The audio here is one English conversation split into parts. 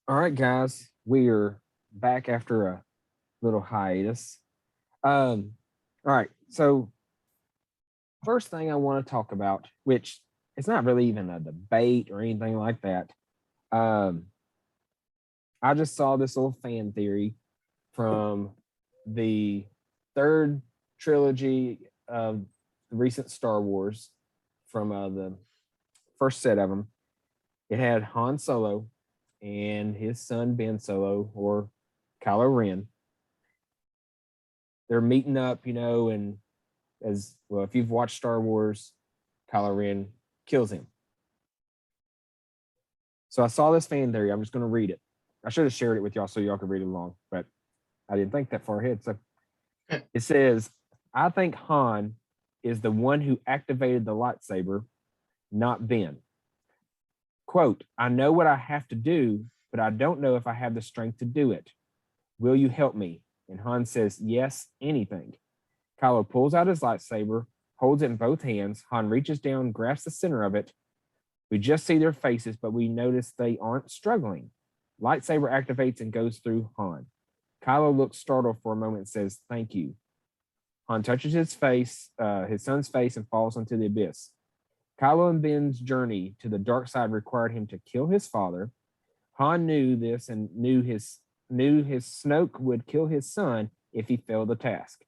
All right, guys, we're back after a little hiatus. All right, so first thing I want to talk about, which it's not really even a debate or anything like that. Um, I just saw this little fan theory from the third trilogy of the recent Star Wars from the first set of them. It had Han Solo and his son Ben Solo, or Kylo Ren. They're meeting up, and as well, if you've watched Star Wars, Kylo Ren kills him. So I saw this fan theory. I'm just going to read it. I should have shared it with y'all so y'all could read it along, but I didn't think that far ahead. So it says, I think Han is the one who activated the lightsaber, not Ben. Quote, I know what I have to do, but I don't know if I have the strength to do it. Will you help me? And Han says, yes, anything. Kylo pulls out his lightsaber, holds it in both hands. Han reaches down, grasps the center of it. We just see their faces, but we notice they aren't struggling. Lightsaber activates and goes through Han. Kylo looks startled for a moment and says, thank you. Han touches his son's face, and falls into the abyss. Kylo and Ben's journey to the dark side required him to kill his father. Han knew this and knew his Snoke would kill his son if he failed the task.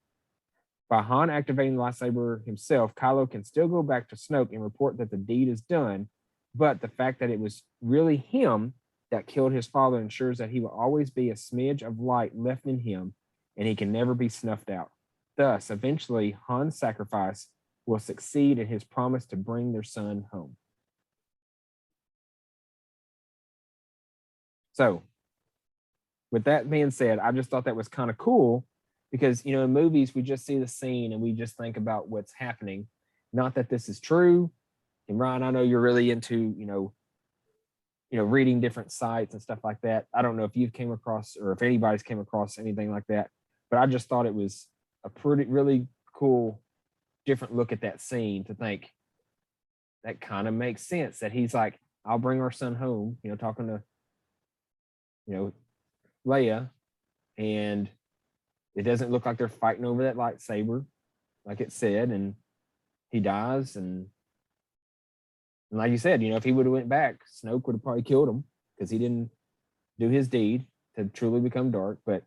By Han activating the lightsaber himself, Kylo can still go back to Snoke and report that the deed is done, but the fact that it was really him that killed his father ensures that he will always be a smidge of light left in him, and he can never be snuffed out. Thus, eventually, Han's sacrifice will succeed in his promise to bring their son home. So, with that being said, I just thought that was kind of cool because, in movies, we just see the scene and we just think about what's happening. Not that this is true. And Ryan, I know you're really into, reading different sites and stuff like that. I don't know if you've came across or if anybody's came across anything like that, but I just thought it was a really cool, different look at that scene to think that kind of makes sense that he's like, I'll bring our son home, talking to, Leia, and it doesn't look like they're fighting over that lightsaber, like it said, and he dies, and like you said, if he would have went back, Snoke would have probably killed him because he didn't do his deed to truly become dark. But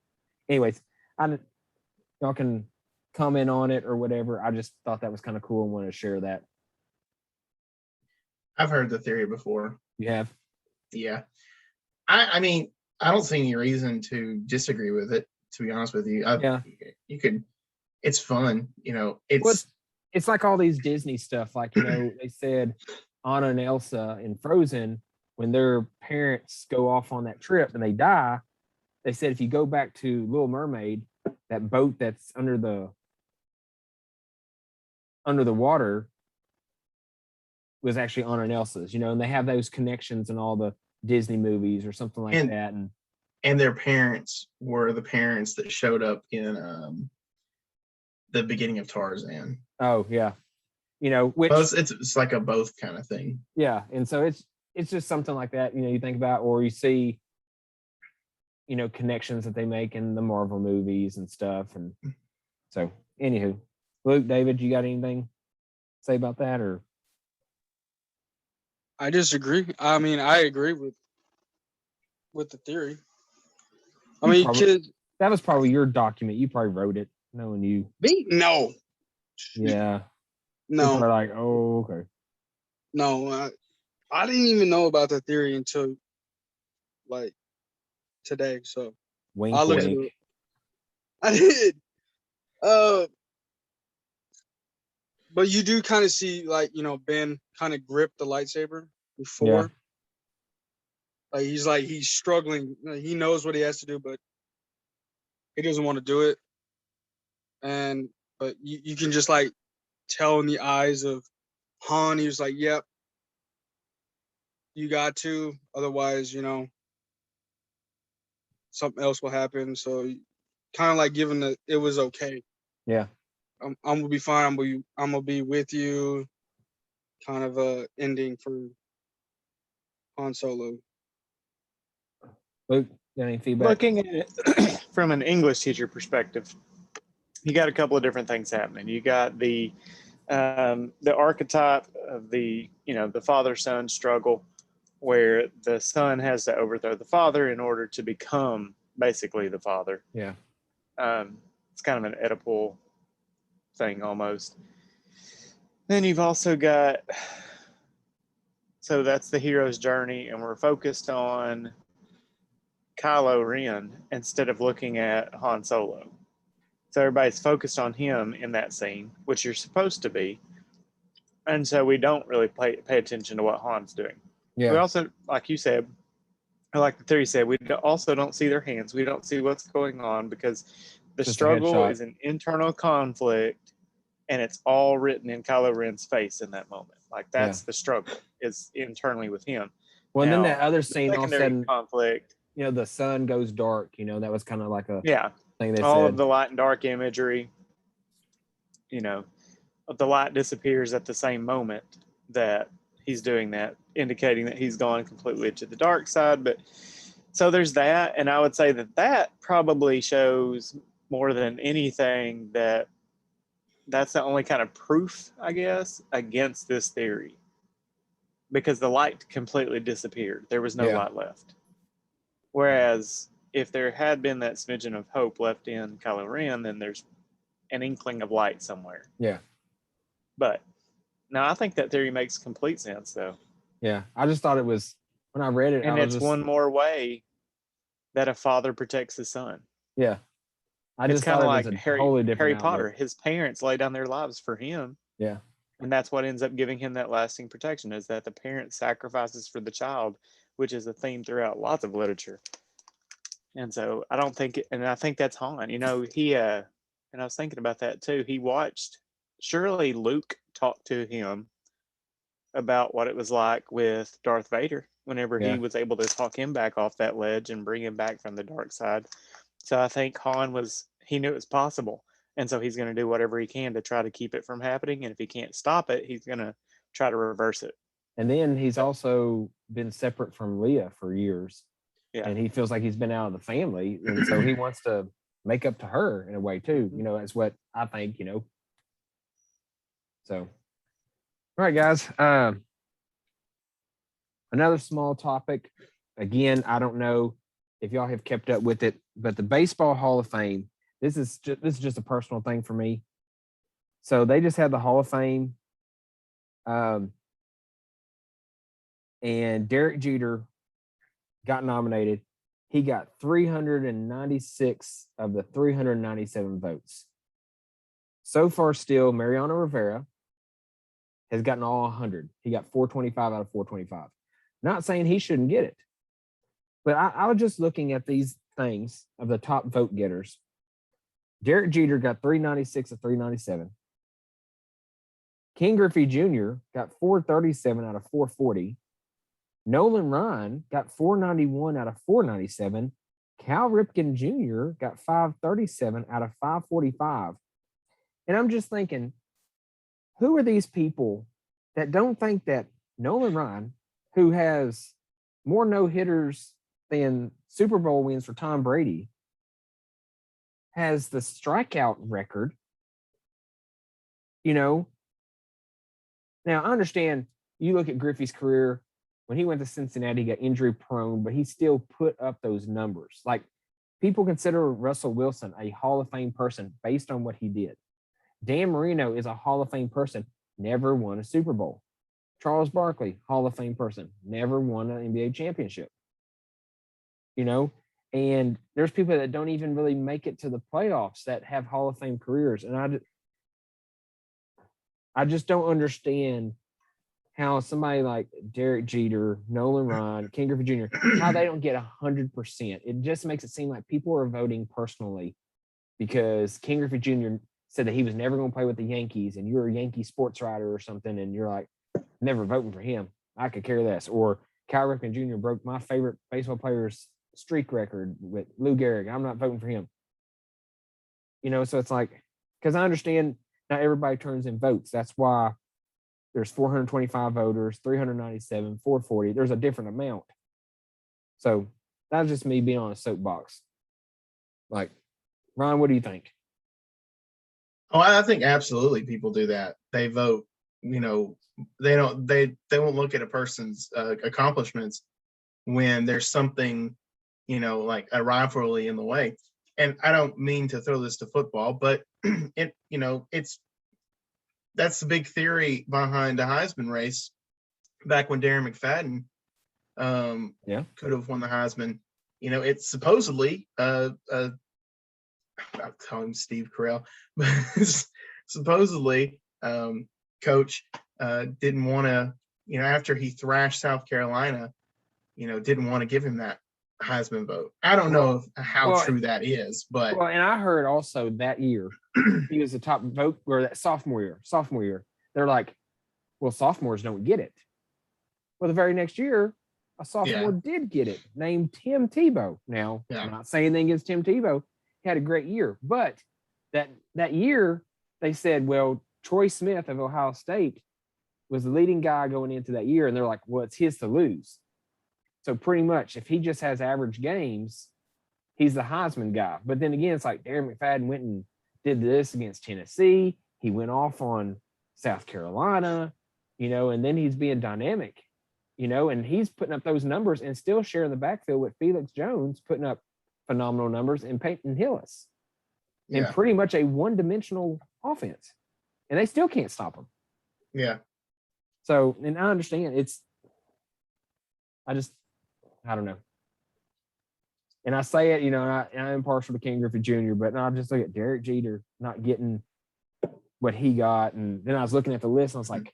anyways, y'all can comment on it or whatever. I just thought that was kind of cool and wanted to share that. I've heard the theory before. You have? Yeah. I mean, I don't see any reason to disagree with it, to be honest with you. Yeah. You could, it's fun, it's like all these Disney stuff. Like, they said Anna and Elsa in Frozen, when their parents go off on that trip and they die, they said if you go back to Little Mermaid, that boat that's under the water was actually Anna and Elsa's, and they have those connections in all the Disney movies or something like that. And their parents were the parents that showed up in the beginning of Tarzan. Oh yeah. Which it's like a both kind of thing. Yeah. And so it's just something like that, you think about, or you see, connections that they make in the Marvel movies and stuff. And so anywho, Luke, David, you got anything to say about that? Or I disagree. I mean, I agree with the theory. I mean, that was probably your document. You probably wrote it, knowing you. Me? No. Yeah. No. People are like, oh, okay. No, I didn't even know about the theory until like today. So wink, I looked wink. it. I did. But you do kind of see, like, Ben kind of grip the lightsaber before. Yeah. Like he's struggling. He knows what he has to do, but he doesn't want to do it. But you can just like tell in the eyes of Han, he was like, "Yep, you got to. Otherwise, something else will happen." So, kind of like giving it was okay. Yeah. I'm gonna be fine. I'm gonna be with you. Kind of a ending for Han Solo. Luke, got any feedback? Looking at it from an English teacher perspective, you got a couple of different things happening. You got the archetype of the father-son struggle, where the son has to overthrow the father in order to become basically the father. Yeah. It's kind of an Oedipal thing almost. Then you've also got, so that's the hero's journey, and we're focused on Kylo Ren instead of looking at Han Solo. So everybody's focused on him in that scene, which you're supposed to be. And so we don't really pay attention to what Han's doing. Yeah. We also, like you said, like the theory said, we also don't see their hands. We don't see what's going on because the Just a struggle headshot. is an internal conflict, and it's all written in Kylo Ren's face in that moment. Like that's the struggle is internally with him. Well, and then Now, that other the scene, all of a secondary sudden, conflict. the sun goes dark. That was kind of like a Yeah, thing they all said. of the light and dark imagery. The light disappears at the same moment that he's doing that, indicating that he's gone completely to the dark side. But so there's that, and I would say that probably shows more than anything that that's the only kind of proof, I guess, against this theory, because the light completely disappeared. There was no light left. Whereas if there had been that smidgen of hope left in Kylo Ren, then there's an inkling of light somewhere. Yeah. But no, I think that theory makes complete sense, though. Yeah. I just thought it was, when I read it, And it's one more way that a father protects his son. Yeah. I It's just kind thought of it like was a totally different Harry outlook. Potter. His parents lay down their lives for him. Yeah. And that's what ends up giving him that lasting protection, is that the parent sacrifices for the child, which is a theme throughout lots of literature. And so I think that's Han. He and I was thinking about that too. He watched, surely Luke talked to him about what it was like with Darth Vader whenever he was able to talk him back off that ledge and bring him back from the dark side. So I think he knew it was possible. And so he's going to do whatever he can to try to keep it from happening. And if he can't stop it, he's going to try to reverse it. And then he's also been separate from Leia for years. Yeah. And he feels like he's been out of the family. And so he wants to make up to her in a way too. That's what I think, So, all right, guys. Another small topic. Again, I don't know if y'all have kept up with it, but the Baseball Hall of Fame, this is just a personal thing for me. So they just had the Hall of Fame. And Derek Jeter got nominated. He got 396 of the 397 votes. So far, still, Mariano Rivera has gotten all 100. He got 425 out of 425. Not saying he shouldn't get it, but I was just looking at these things of the top vote getters. Derek Jeter got 396 of 397. King Griffey Jr. got 437 out of 440. Nolan Ryan got 491 out of 497. Cal Ripken Jr. got 537 out of 545. And I'm just thinking, who are these people that don't think that Nolan Ryan, who has more no-hitters than Super Bowl wins for Tom Brady, has the strikeout record? Now I understand you look at Griffey's career. When he went to Cincinnati, he got injury prone, but he still put up those numbers. Like, people consider Russell Wilson a Hall of Fame person based on what he did. Dan Marino is a Hall of Fame person, never won a Super Bowl. Charles Barkley, Hall of Fame person, never won an NBA championship. And there's people that don't even really make it to the playoffs that have Hall of Fame careers. And I just don't understand how somebody like Derek Jeter, Nolan Ryan, King Griffey Jr., how they don't get 100%. It just makes it seem like people are voting personally because King Griffey Jr. said that he was never going to play with the Yankees, and you're a Yankee sports writer or something, and you're like, never voting for him. I could care less. Or Cal Ripken Jr. broke my favorite baseball player's streak record with Lou Gehrig. I'm not voting for him. So it's like, because I understand not everybody turns in votes. That's why there's 425 voters, 397, 440. There's a different amount. So That's just me being on a soapbox. Like, Ron, what do you think? Oh, I think absolutely people do that. They vote, they won't look at a person's accomplishments when there's something, like a rivalry in the way. And I don't mean to throw this to football, but that's the big theory behind the Heisman race back when Darren McFadden could have won the Heisman. It's supposedly I'll call him Steve Carell, but supposedly coach didn't want to, after he thrashed South Carolina, didn't want to give him that Heisman vote. I don't know how true that is, but and I heard also that year he was the top vote, or that sophomore year, they're like, well, sophomores don't get it. Well, the very next year, a sophomore did get it, named Tim Tebow. Now, I'm not saying anything against Tim Tebow. He had a great year, but that year they said, well, Troy Smith of Ohio State was the leading guy going into that year, and they're like, well, it's his to lose. So pretty much, if he just has average games, he's the Heisman guy. But then again, it's like Darren McFadden went and did this against Tennessee. He went off on South Carolina, and then he's being dynamic, and he's putting up those numbers and still sharing the backfield with Felix Jones, putting up phenomenal numbers, and Peyton Hillis, and pretty much a one-dimensional offense, and they still can't stop him. Yeah. So, and I understand I don't know. And I say it, I'm partial to Ken Griffey Jr., but I just look at Derek Jeter not getting what he got. And then I was looking at the list and I was like,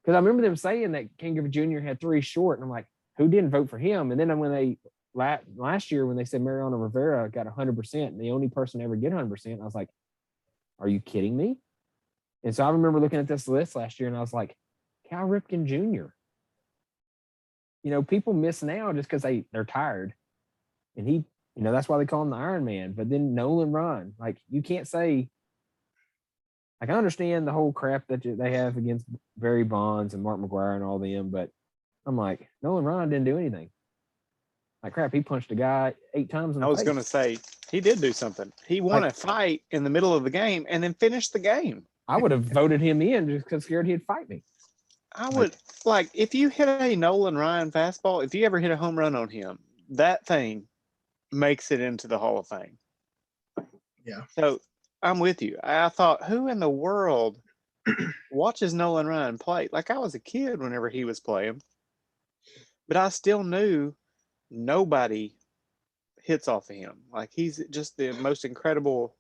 because I remember them saying that Ken Griffey Jr. had 3 short. And I'm like, who didn't vote for him? And then when they, last year, when they said Mariano Rivera got 100% and the only person to ever get 100%, I was like, are you kidding me? And so I remember looking at this list last year and I was like, Cal Ripken Jr. People miss now just because they're tired. And he, that's why they call him the Iron Man. But then Nolan Ryan, like, you can't say, like, I understand the whole crap that they have against Barry Bonds and Mark McGwire and all them, but I'm like, Nolan Ryan didn't do anything. Like, crap, he punched a guy 8 times in the face. I was going to say, he did do something. He won a fight in the middle of the game and then finished the game. I would have voted him in just because scared he'd fight me. I would, like, if you hit a Nolan Ryan fastball, if you ever hit a home run on him, that thing makes it into the Hall of Fame. Yeah. So I'm with you. I thought, who in the world watches Nolan Ryan play? Like, I was a kid whenever he was playing, but I still knew nobody hits off of him. Like, he's just the most incredible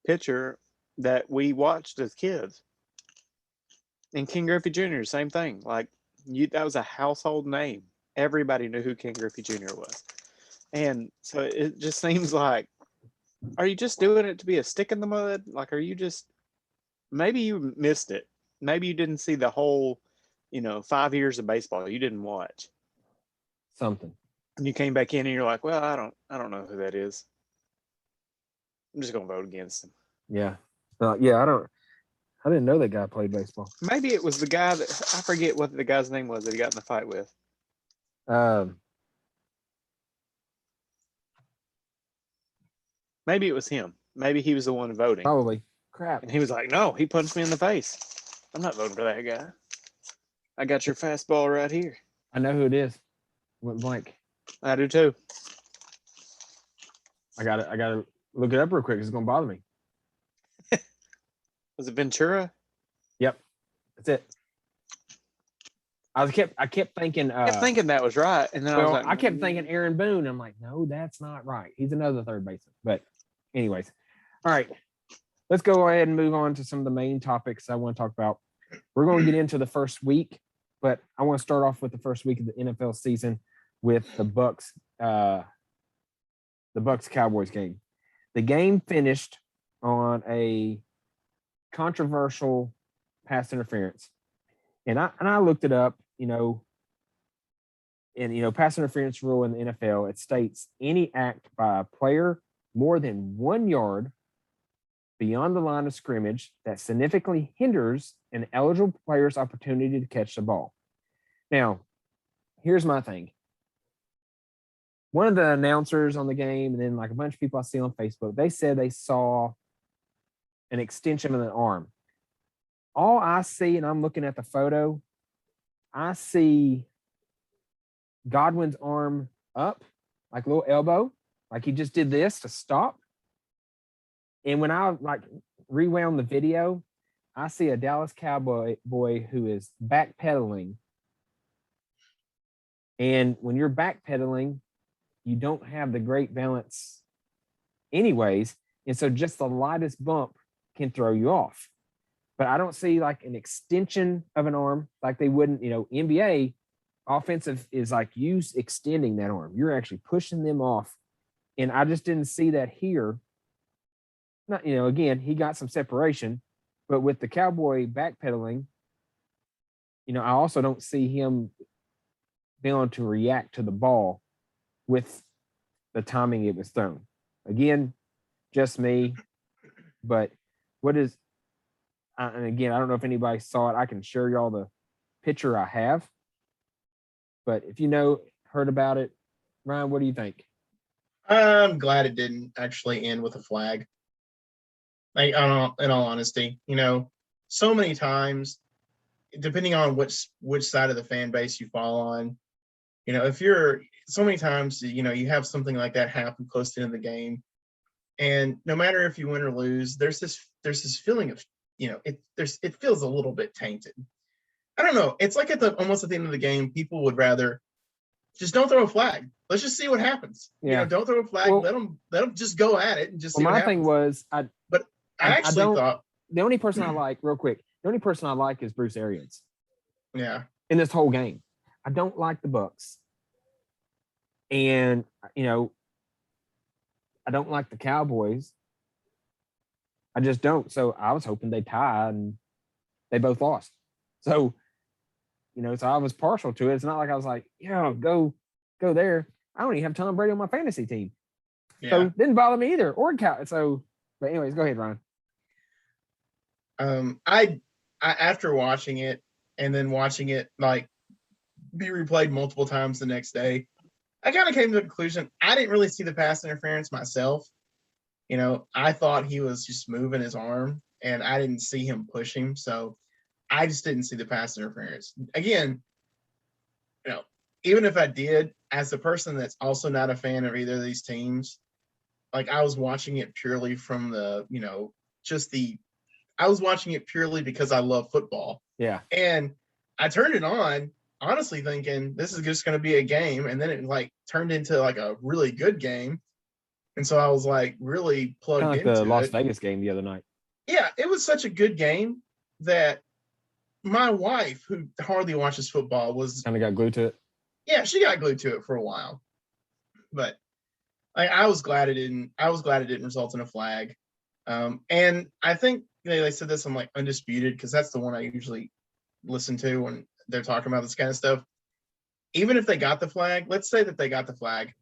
pitcher that we watched as kids. And Ken Griffey Jr., same thing. Like, that was a household name. Everybody knew who Ken Griffey Jr. was. And so it just seems like, are you just doing it to be a stick in the mud? Like, are you just, maybe you missed it. Maybe you didn't see the whole, 5 years of baseball. You didn't watch something. And you came back in and you're like, well, I don't know who that is. I'm just going to vote against him. Yeah. I didn't know that guy played baseball. Maybe it was the guy that, I forget what the guy's name was that he got in the fight with. Maybe it was him. Maybe he was the one voting. Probably. Crap. And he was like, no, he punched me in the face. I'm not voting for that guy. I got your fastball right here. I know who it is. Went blank. I do too. I gotta look it up real quick. It's gonna bother me. Was it Ventura? Yep. That's it. I kept thinking I kept thinking that was right. And then I kept thinking Aaron Boone. I'm like, no, that's not right. He's another third baseman. But anyways. All right. Let's go ahead and move on to some of the main topics I want to talk about. We're going to get into the first week, but I want to start off with the first week of the NFL season with the Bucks Cowboys game. The game finished on a controversial pass interference. And I looked it up, pass interference rule in the NFL, it states any act by a player more than 1 yard beyond the line of scrimmage that significantly hinders an eligible player's opportunity to catch the ball. Now, here's my thing. one of the announcers on the game, and then like a bunch of people I see on Facebook, they said they saw an extension of an arm. All I see, and I'm looking at the photo, I see Godwin's arm up, like a little elbow, like he just did this to stop. And when I like rewound the video, I see a Dallas Cowboy boy who is backpedaling. And when you're backpedaling, you don't have the great balance anyways. And so just the lightest bump can throw you off. But I don't see like an extension of an arm like they wouldn't, NBA offensive is like you extending that arm. You're actually pushing them off. And I just didn't see that here. Not, again, he got some separation, but with the Cowboy backpedaling, I also don't see him being able to react to the ball with the timing it was thrown. Again, just me, but and again, I don't know if anybody saw it. I can share y'all the picture I have, but if heard about it, Ryan, what do you think? I'm glad it didn't actually end with a flag. Like, in all honesty, so many times, depending on which side of the fan base you fall on, if you're so many times, you have something like that happen close to the end of the game, and no matter if you win or lose, there's this feeling of, it feels a little bit tainted. I don't know. It's like almost at the end of the game, people would rather just don't throw a flag. Let's just see what happens. Yeah. Don't throw a flag. Well, let them just go at it and just see what my happens. thing was, I actually thought the only person I like, real quick, the only person I like is Bruce Arians. Yeah. In this whole game, I don't like the Bucks, and I don't like the Cowboys. I just don't. So I was hoping they tie, and they both lost. So, so I was partial to it. It's not like I was like, go there. I don't even have Tom Brady on my fantasy team. Yeah. So it didn't bother me either. Or so, but anyways, go ahead, Ryan. I after watching it and then watching it like be replayed multiple times the next day, I kind of came to the conclusion I didn't really see the pass interference myself. I thought he was just moving his arm, and I didn't see him push him, so I just didn't see the pass interference. Again, even if I did, as a person that's also not a fan of either of these teams, like I was watching it purely from I was watching it purely because I love football. Yeah. And I turned it on, honestly thinking this is just going to be a game. And then it like turned into like a really good game. And so I was like really plugged Kind of like into the Las it. Vegas game the other night. Yeah, it was such a good game that my wife, who hardly watches football, was kind of got glued to it. Yeah, she got glued to it for a while. But I was glad it didn't. I was glad it didn't result in a flag. And I think they said this on like Undisputed, because that's the one I usually listen to when they're talking about this kind of stuff. Even if they got the flag, let's say that they got the flag,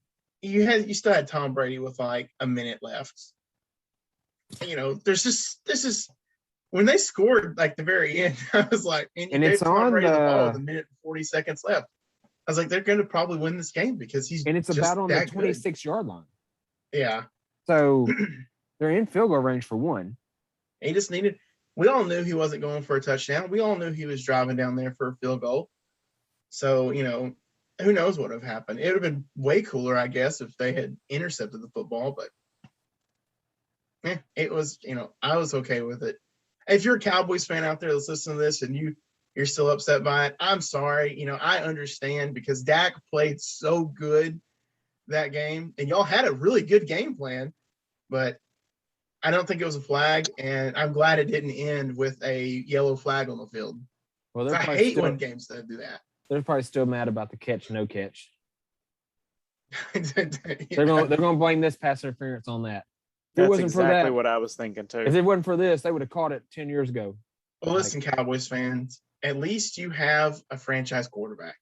you still had Tom Brady with like a minute left. This is when they scored like the very end. I was like, and it's Tom on Brady the ball with a minute and 40 seconds left. I was like, they're going to probably win this game because it's just about on the that 26-yard line. Yeah. So they're in field goal range for one. He just needed. We all knew he wasn't going for a touchdown. We all knew he was driving down there for a field goal. So who knows what would have happened? It would have been way cooler, I guess, if they had intercepted the football. But it was. I was okay with it. If you're a Cowboys fan out there that's listening to this and you're still upset by it, I'm sorry. I understand, because Dak played so good that game, and y'all had a really good game plan, but I don't think it was a flag, and I'm glad it didn't end with a yellow flag on the field. Well, I hate when games do that. They're probably still mad about the catch, no catch. Yeah. They're gonna blame this pass interference on that. That's exactly what I was thinking too. If it wasn't for this, they would have caught it 10 years ago. Well, listen, Cowboys fans, at least you have a franchise quarterback.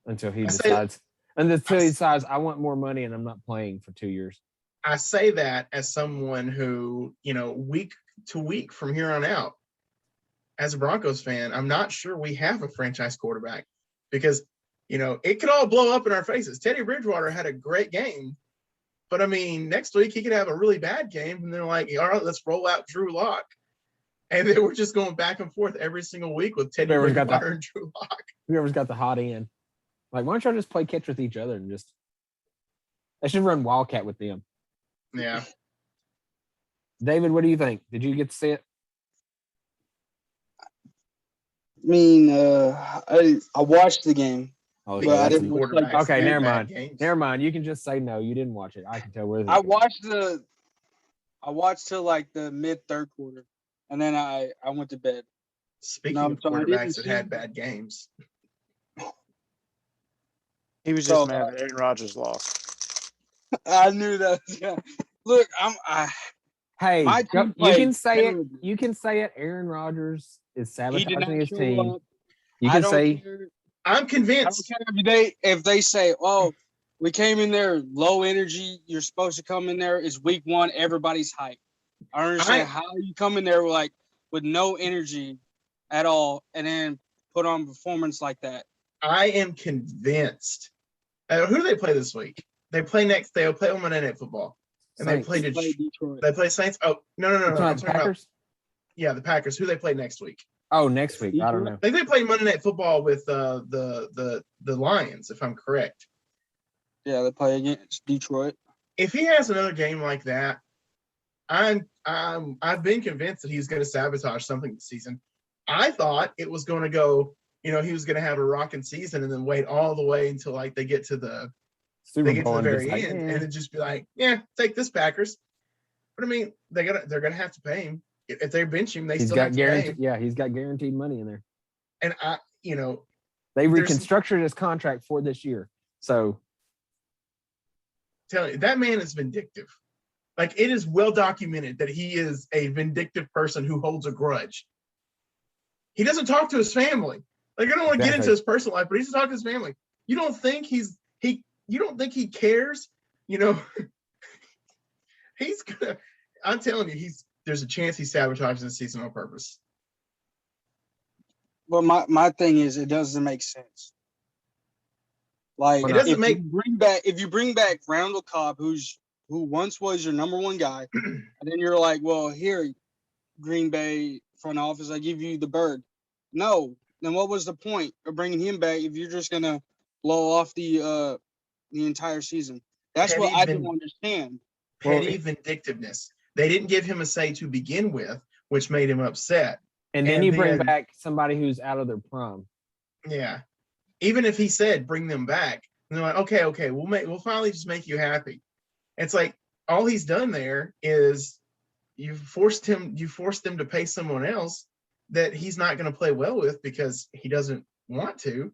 Until he decides I want more money and I'm not playing for 2 years. I say that as someone who, week to week from here on out, as a Broncos fan, I'm not sure we have a franchise quarterback, because it could all blow up in our faces. Teddy Bridgewater had a great game, but I mean, next week he could have a really bad game, and they're like, all right, let's roll out Drew Lock. And they were just going back and forth every single week with Teddy Bridgewater and Drew Lock. Whoever's got the hot end. Like, why don't y'all just play catch with each other and just they should run Wildcat with them. Yeah. David, what do you think? Did you get to see it? I mean, I watched the game. Oh, But I didn't watch, like, okay, never bad mind. games. Never mind. You can just say no. You didn't watch it. I can tell where I watched till like the mid third quarter, and then I went to bed. Speaking No, of so I quarterbacks didn't that see- had bad games, He was So, just mad that Aaron Rodgers lost. I knew that. Yeah. Look, Hey, My you team played can say it. terribly. You can say it. Aaron Rodgers is he did not sabotaging his show team. up. You I can don't say care. I'm I don't convinced. care if they say, "Oh, we came in there low energy. You're supposed to come in there. It's week one. Everybody's hyped." I don't understand how you come in there with no energy at all, and then put on a performance like that. I am convinced. Who do they play this week? They play on Monday Night Football, and Saints. They played Detroit. they play Saints. Oh no! It's I'm not talking the about Packers. the Packers. Who they play next week? Oh, next week. I don't know. I think they play Monday Night Football with the Lions, if I'm correct. Yeah, they play against Detroit. If he has another game like that, I've been convinced that he's going to sabotage something this season. I thought it was going to go, he was going to have a rocking season and then wait all the way until like they get to the very and end, and it'd just be like, yeah, take this Packers. But I mean, they're gonna have to pay him if they bench him. They he's still got have to pay guaranteed. him. Yeah, he's got guaranteed money in there. And They There's- reconstructed his contract for this year. So tell you, that man is vindictive. Like, it is well documented that he is a vindictive person who holds a grudge. He doesn't talk to his family. Like, I don't want to get into his personal life, but he doesn't talk to his family. You don't think you don't think he cares? He's gonna. I'm telling you, there's a chance he sabotages the season on purpose. But my thing is, it doesn't make sense. Like, It doesn't if you bring back Randall Cobb, who once was your number one guy, and then you're like, well, here, Green Bay front office, I give you the bird. No, then what was the point of bringing him back if you're just gonna blow off the entire season? That's what I don't understand. Petty vindictiveness. They didn't give him a say to begin with, which made him upset. and then you bring back somebody who's out of their prime. Yeah. Even if he said bring them back, and they're like, okay, we'll finally just make you happy. It's like all he's done there is you forced them to pay someone else that he's not going to play well with because he doesn't want to.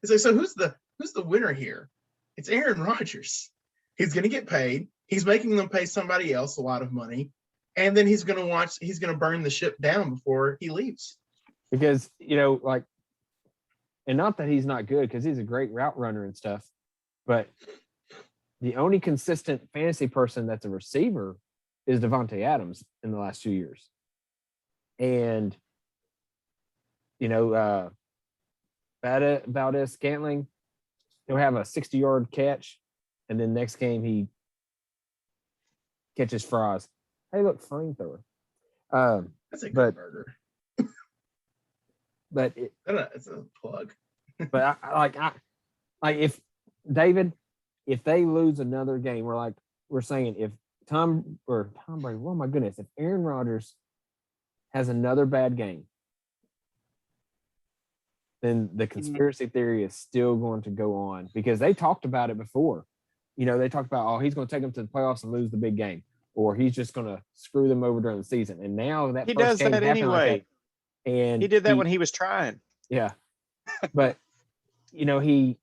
It's like, so who's the winner here? It's Aaron Rodgers. He's going to get paid. He's making them pay somebody else a lot of money, and then he's going to burn the ship down before he leaves. Because, and not that he's not good, because he's a great route runner and stuff, but the only consistent fantasy person that's a receiver is Devontae Adams in the last 2 years. And, Valdez-Scantling, he'll have a 60-yard catch, and then next game he catches fries. Hey, look, flamethrower. That's a good burger. But It's a plug. But if they lose another game, we're saying if Tom Brady, oh my goodness, if Aaron Rodgers has another bad game, then the conspiracy theory is still going to go on, because they talked about it before. They talked about, he's going to take them to the playoffs and lose the big game, or he's just going to screw them over during the season. And now that He first does game that happened like anyway. that, and He did that when he was trying. Yeah. But, he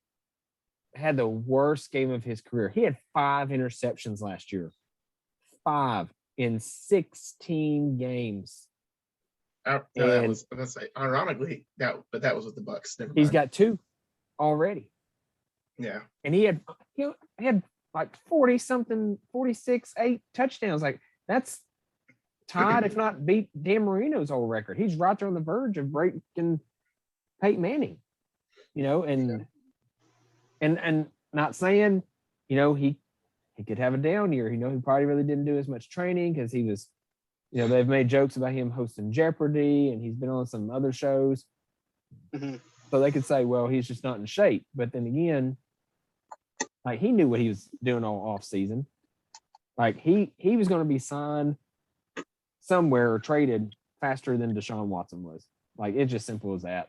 had the worst game of his career. He had 5 interceptions last year. 5 in 16 games. Ironically, that was with the Bucks. He's got 2 already. Yeah. And he had like 40-something, 46, 8 touchdowns. Like, that's tied, if not beat Dan Marino's old record. He's right there on the verge of breaking Peyton Manning, and And not saying, he could have a down year. He probably really didn't do as much training because he was, they've made jokes about him hosting Jeopardy and he's been on some other shows. Mm-hmm. So they could say, well, he's just not in shape. But then again, like he knew what he was doing all off season. Like he was going to be signed somewhere or traded faster than Deshaun Watson was. Like it's just simple as that.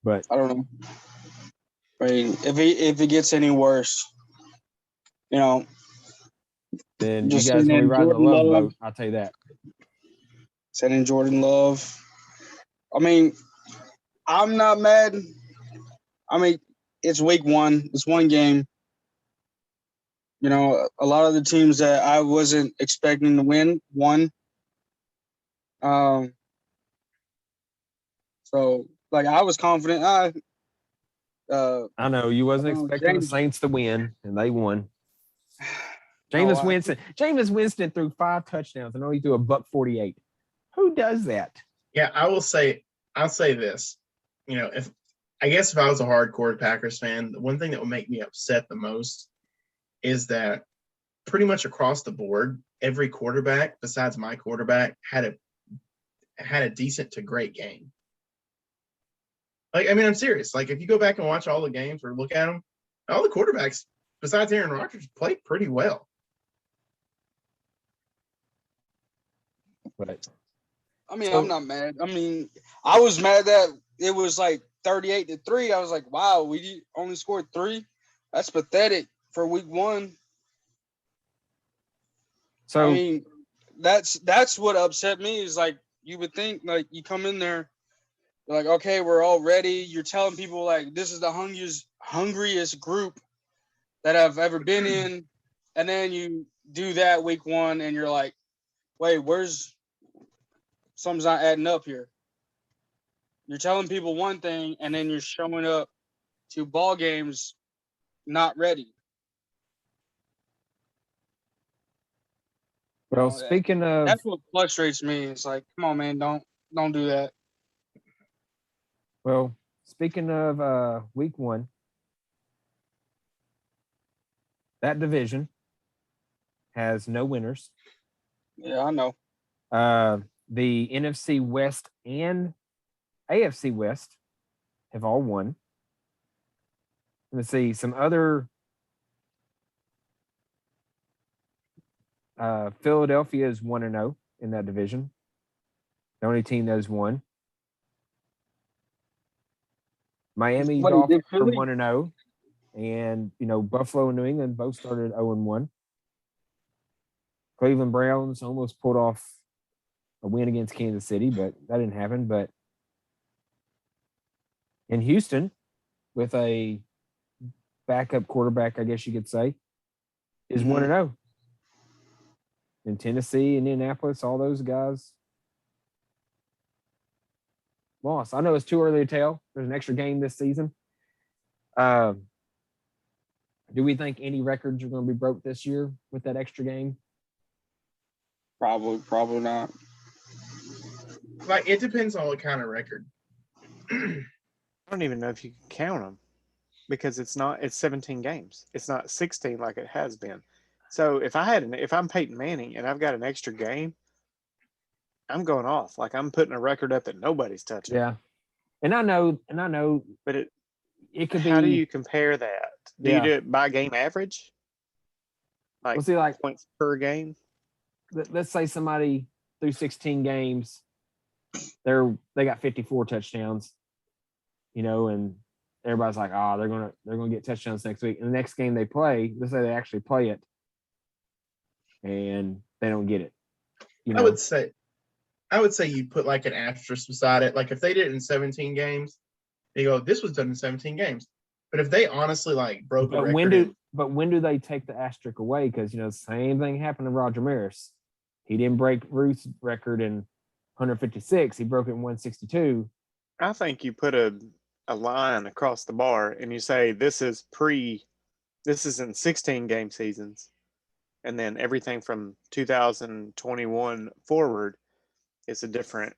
But I don't know. I mean, if it gets any worse, then just you guys will be riding the Jordan love Love. boat. I'll tell you that. Sending Jordan Love. I mean, I'm not mad. I mean, it's week 1. It's one game. A lot of the teams that I wasn't expecting to win won. So like I was confident. I know you wasn't expecting the James. Saints to win, and they won. Jameis Winston threw 5 touchdowns and only threw a $148. Who does that? Yeah, I'll say this. If I was a hardcore Packers fan, the one thing that would make me upset the most is that pretty much across the board, every quarterback besides my quarterback had a decent to great game. Like, I mean, I'm serious. Like, if you go back and watch all the games or look at them, all the quarterbacks besides Aaron Rodgers played pretty well. But I mean, I'm not mad. I mean, I was mad that it was like 38-3. I was like, wow, we only scored 3. That's pathetic for week 1. So I mean, that's what upset me is like you would think like you come in there, you're like, okay, we're all ready. You're telling people like this is the hungriest group that I've ever been in, and then you do that week 1, and you're like, wait, something's not adding up here. You're telling people one thing, and then you're showing up to ball games not ready. well, speaking of, that's what frustrates me. It's like, come on, man, don't do that. well, speaking of week 1, that division has no winners. Yeah, I know. The NFC West and AFC West have all won. Let's see some other. Philadelphia is 1-0 in that division. The only team that has won. Miami Dolphins are 1-0, and Buffalo and New England both started 0-1. Cleveland Browns almost pulled off a win against Kansas City, but that didn't happen. But in Houston, with a backup quarterback, I guess you could say, is 1-0. In Tennessee, Indianapolis, all those guys lost. I know it's too early to tell. There's an extra game this season. Do we think any records are going to be broke this year with that extra game? Probably not. Like, it depends on what kind of record. I don't even know if you can count them because it's 17 games. It's not 16 like it has been. So if I'm Peyton Manning and I've got an extra game, I'm going off. Like I'm putting a record up that nobody's touching. Yeah. And I know, but it could be. How do you compare that? Do you do it by game average? Like points per game? Let's say somebody through 16 games, they got 54 touchdowns, and everybody's like, they're gonna get touchdowns next week. And the next game they play, let's say they actually play it, and they don't get it. I would say you put like an asterisk beside it. Like if they did it in 17 games, they go, this was done in 17 games. But if they honestly like broke a record, when do they take the asterisk away? Because the same thing happened to Roger Maris. He didn't break Ruth's record in 156. He broke it in 162. I think you put a line across the bar and you say this is in 16 game seasons, and then everything from 2021 forward is a different.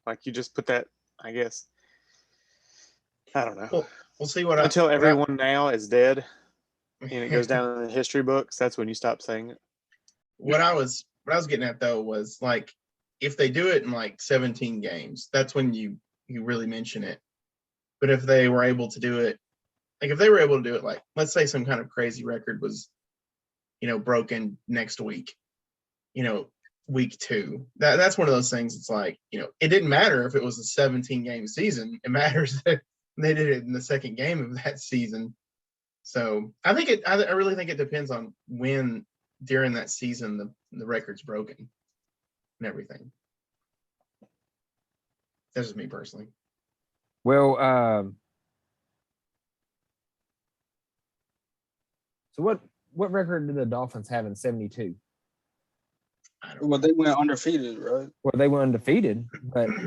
Like you just put that, I guess. I don't know. We'll see what Until everyone now is dead and it goes down in the history books, that's when you stop saying it. What I was getting at though was like if they do it in like 17 games, that's when you really mention it. But if they were able to do it, like if they were able to do it, like let's say some kind of crazy record was, broken next week, week 2. That's one of those things. It's like, it didn't matter if it was a 17-game season. It matters that they did it in the second game of that season. So I really think it depends on when during that season the record's broken and everything. That's just me personally. Well, so what record did the Dolphins have in 72? I don't Well, know. they went undefeated, right? Well, they were undefeated, but let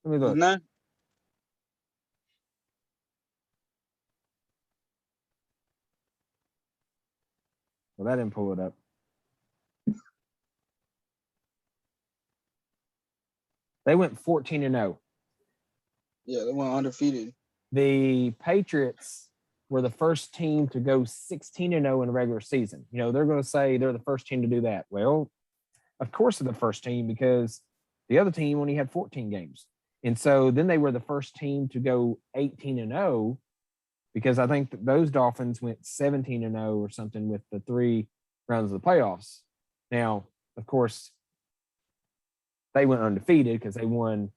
me look. Didn't they? Well, that didn't pull it up. They went 14-0. Yeah, they went undefeated. The Patriots were the first team to go 16-0 in the regular season. They're going to say they're the first team to do that. Well, of course they're the first team because the other team only had 14 games. And so then they were the first team to go 18-0 because I think those Dolphins went 17-0 or something with the 3 rounds of the playoffs. Now, of course, they went undefeated because they won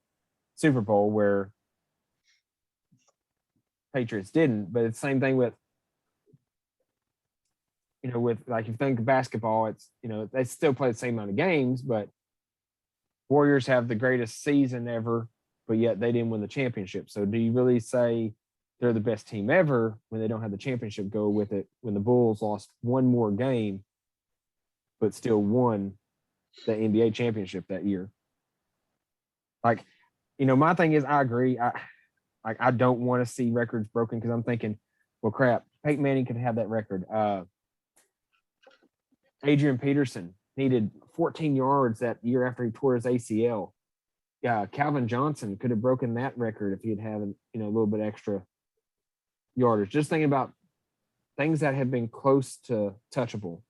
Super Bowl where Patriots didn't. But it's the same thing with, with like if you think of basketball, it's, they still play the same amount of games, but Warriors have the greatest season ever, but yet they didn't win the championship. So do you really say they're the best team ever when they don't have the championship go with it, when the Bulls lost one more game, but still won the NBA championship that year? Like, my thing is, I agree. I don't want to see records broken because I'm thinking, well, crap, Peyton Manning could have that record. Adrian Peterson needed 14 yards that year after he tore his ACL. Yeah, Calvin Johnson could have broken that record if he had a little bit extra yardage. Just thinking about things that have been close to touchable,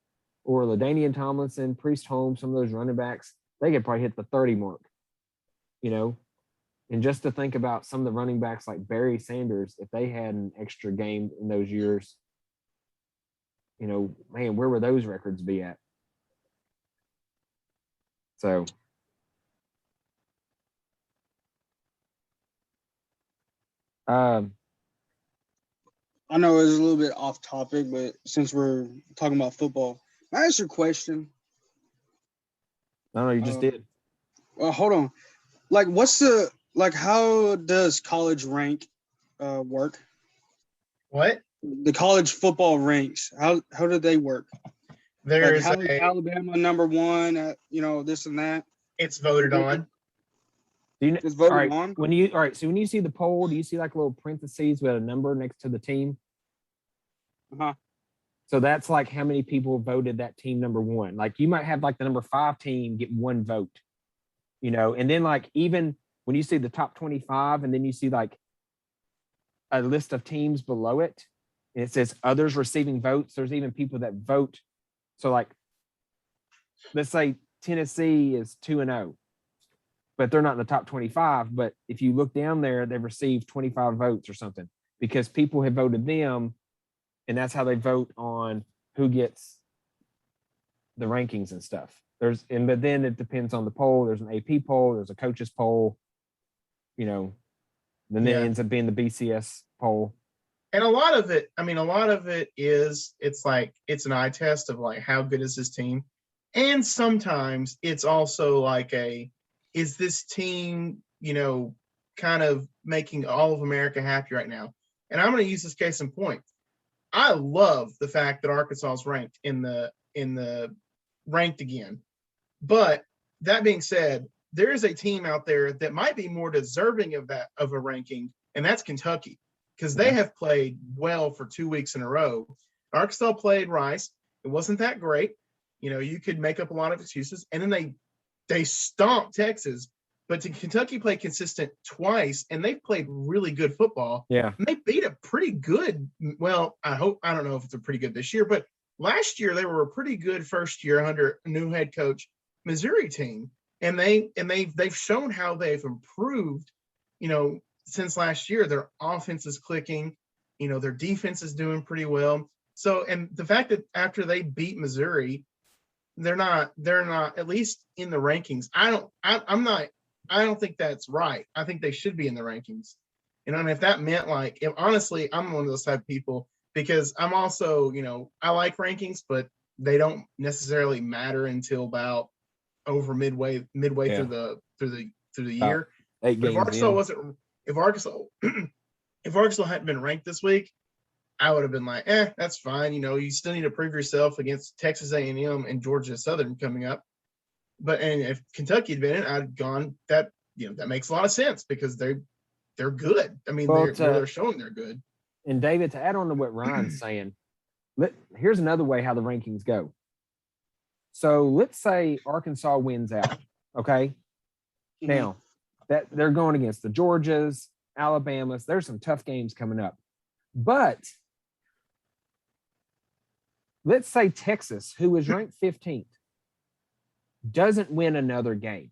or LaDainian Tomlinson, Priest Holmes, some of those running backs, they could probably hit the 30 mark. And just to think about some of the running backs like Barry Sanders, if they had an extra game in those years, man, where would those records be at? So I know it's a little bit off topic, but since we're talking about football, can I ask you a question? I don't know, you just did. Well, hold on. How does college rank work? What? The college football ranks. How do they work? There's how is Alabama number 1 at, this and that? It's voted on. It's voted all right, on. So when you see the poll, do you see like little parentheses with a number next to the team? Uh-huh. So that's like how many people voted that team number 1. Like you might have like the number 5 team get 1 vote, and then like even when you see the top 25 and then you see like a list of teams below it, and it says others receiving votes, there's even people that vote. So like, let's say Tennessee is 2-0, but they're not in the top 25. But if you look down there, they've received 25 votes or something because people have voted them. And that's how they vote on who gets the rankings and stuff. But then it depends on the poll. There's an AP poll, there's a coaches poll, then it ends up being the BCS poll. And a lot of it is, it's like, it's an eye test of like, how good is this team? And sometimes it's also like is this team, kind of making all of America happy right now? And I'm going to use this case in point. I love the fact that Arkansas is ranked in the ranked again. But that being said, there is a team out there that might be more deserving of a ranking, and that's Kentucky, because they have played well for 2 weeks in a row. Arkansas played Rice. It wasn't that great. You could make up a lot of excuses. And then they stomped Texas But Kentucky played consistent twice, and they've played really good football. Yeah. And they beat a pretty good. Well, I don't know if it's a pretty good this year, but last year they were a pretty good first year under a new head coach Missouri team, and they've shown how they've improved. Since last year, their offense is clicking. Their defense is doing pretty well. So, and the fact that after they beat Missouri, they're not at least in the rankings. I don't think that's right. I think they should be in the rankings. And if that meant honestly, I'm one of those type of people because I'm also, I like rankings, but they don't necessarily matter until about over midway through the year. 8 But games if Arkansas hadn't been ranked this week, I would have been like, that's fine. You still need to prove yourself against Texas A&M and Georgia Southern coming up. And if Kentucky had been in, I'd gone that makes a lot of sense because they're good. I mean, they're showing they're good. And David, to add on to what Ryan's saying, here's another way how the rankings go. So let's say Arkansas wins out. Okay. Now that they're going against the Georgias, Alabamas, there's some tough games coming up. But let's say Texas, who was ranked 15th, doesn't win another game.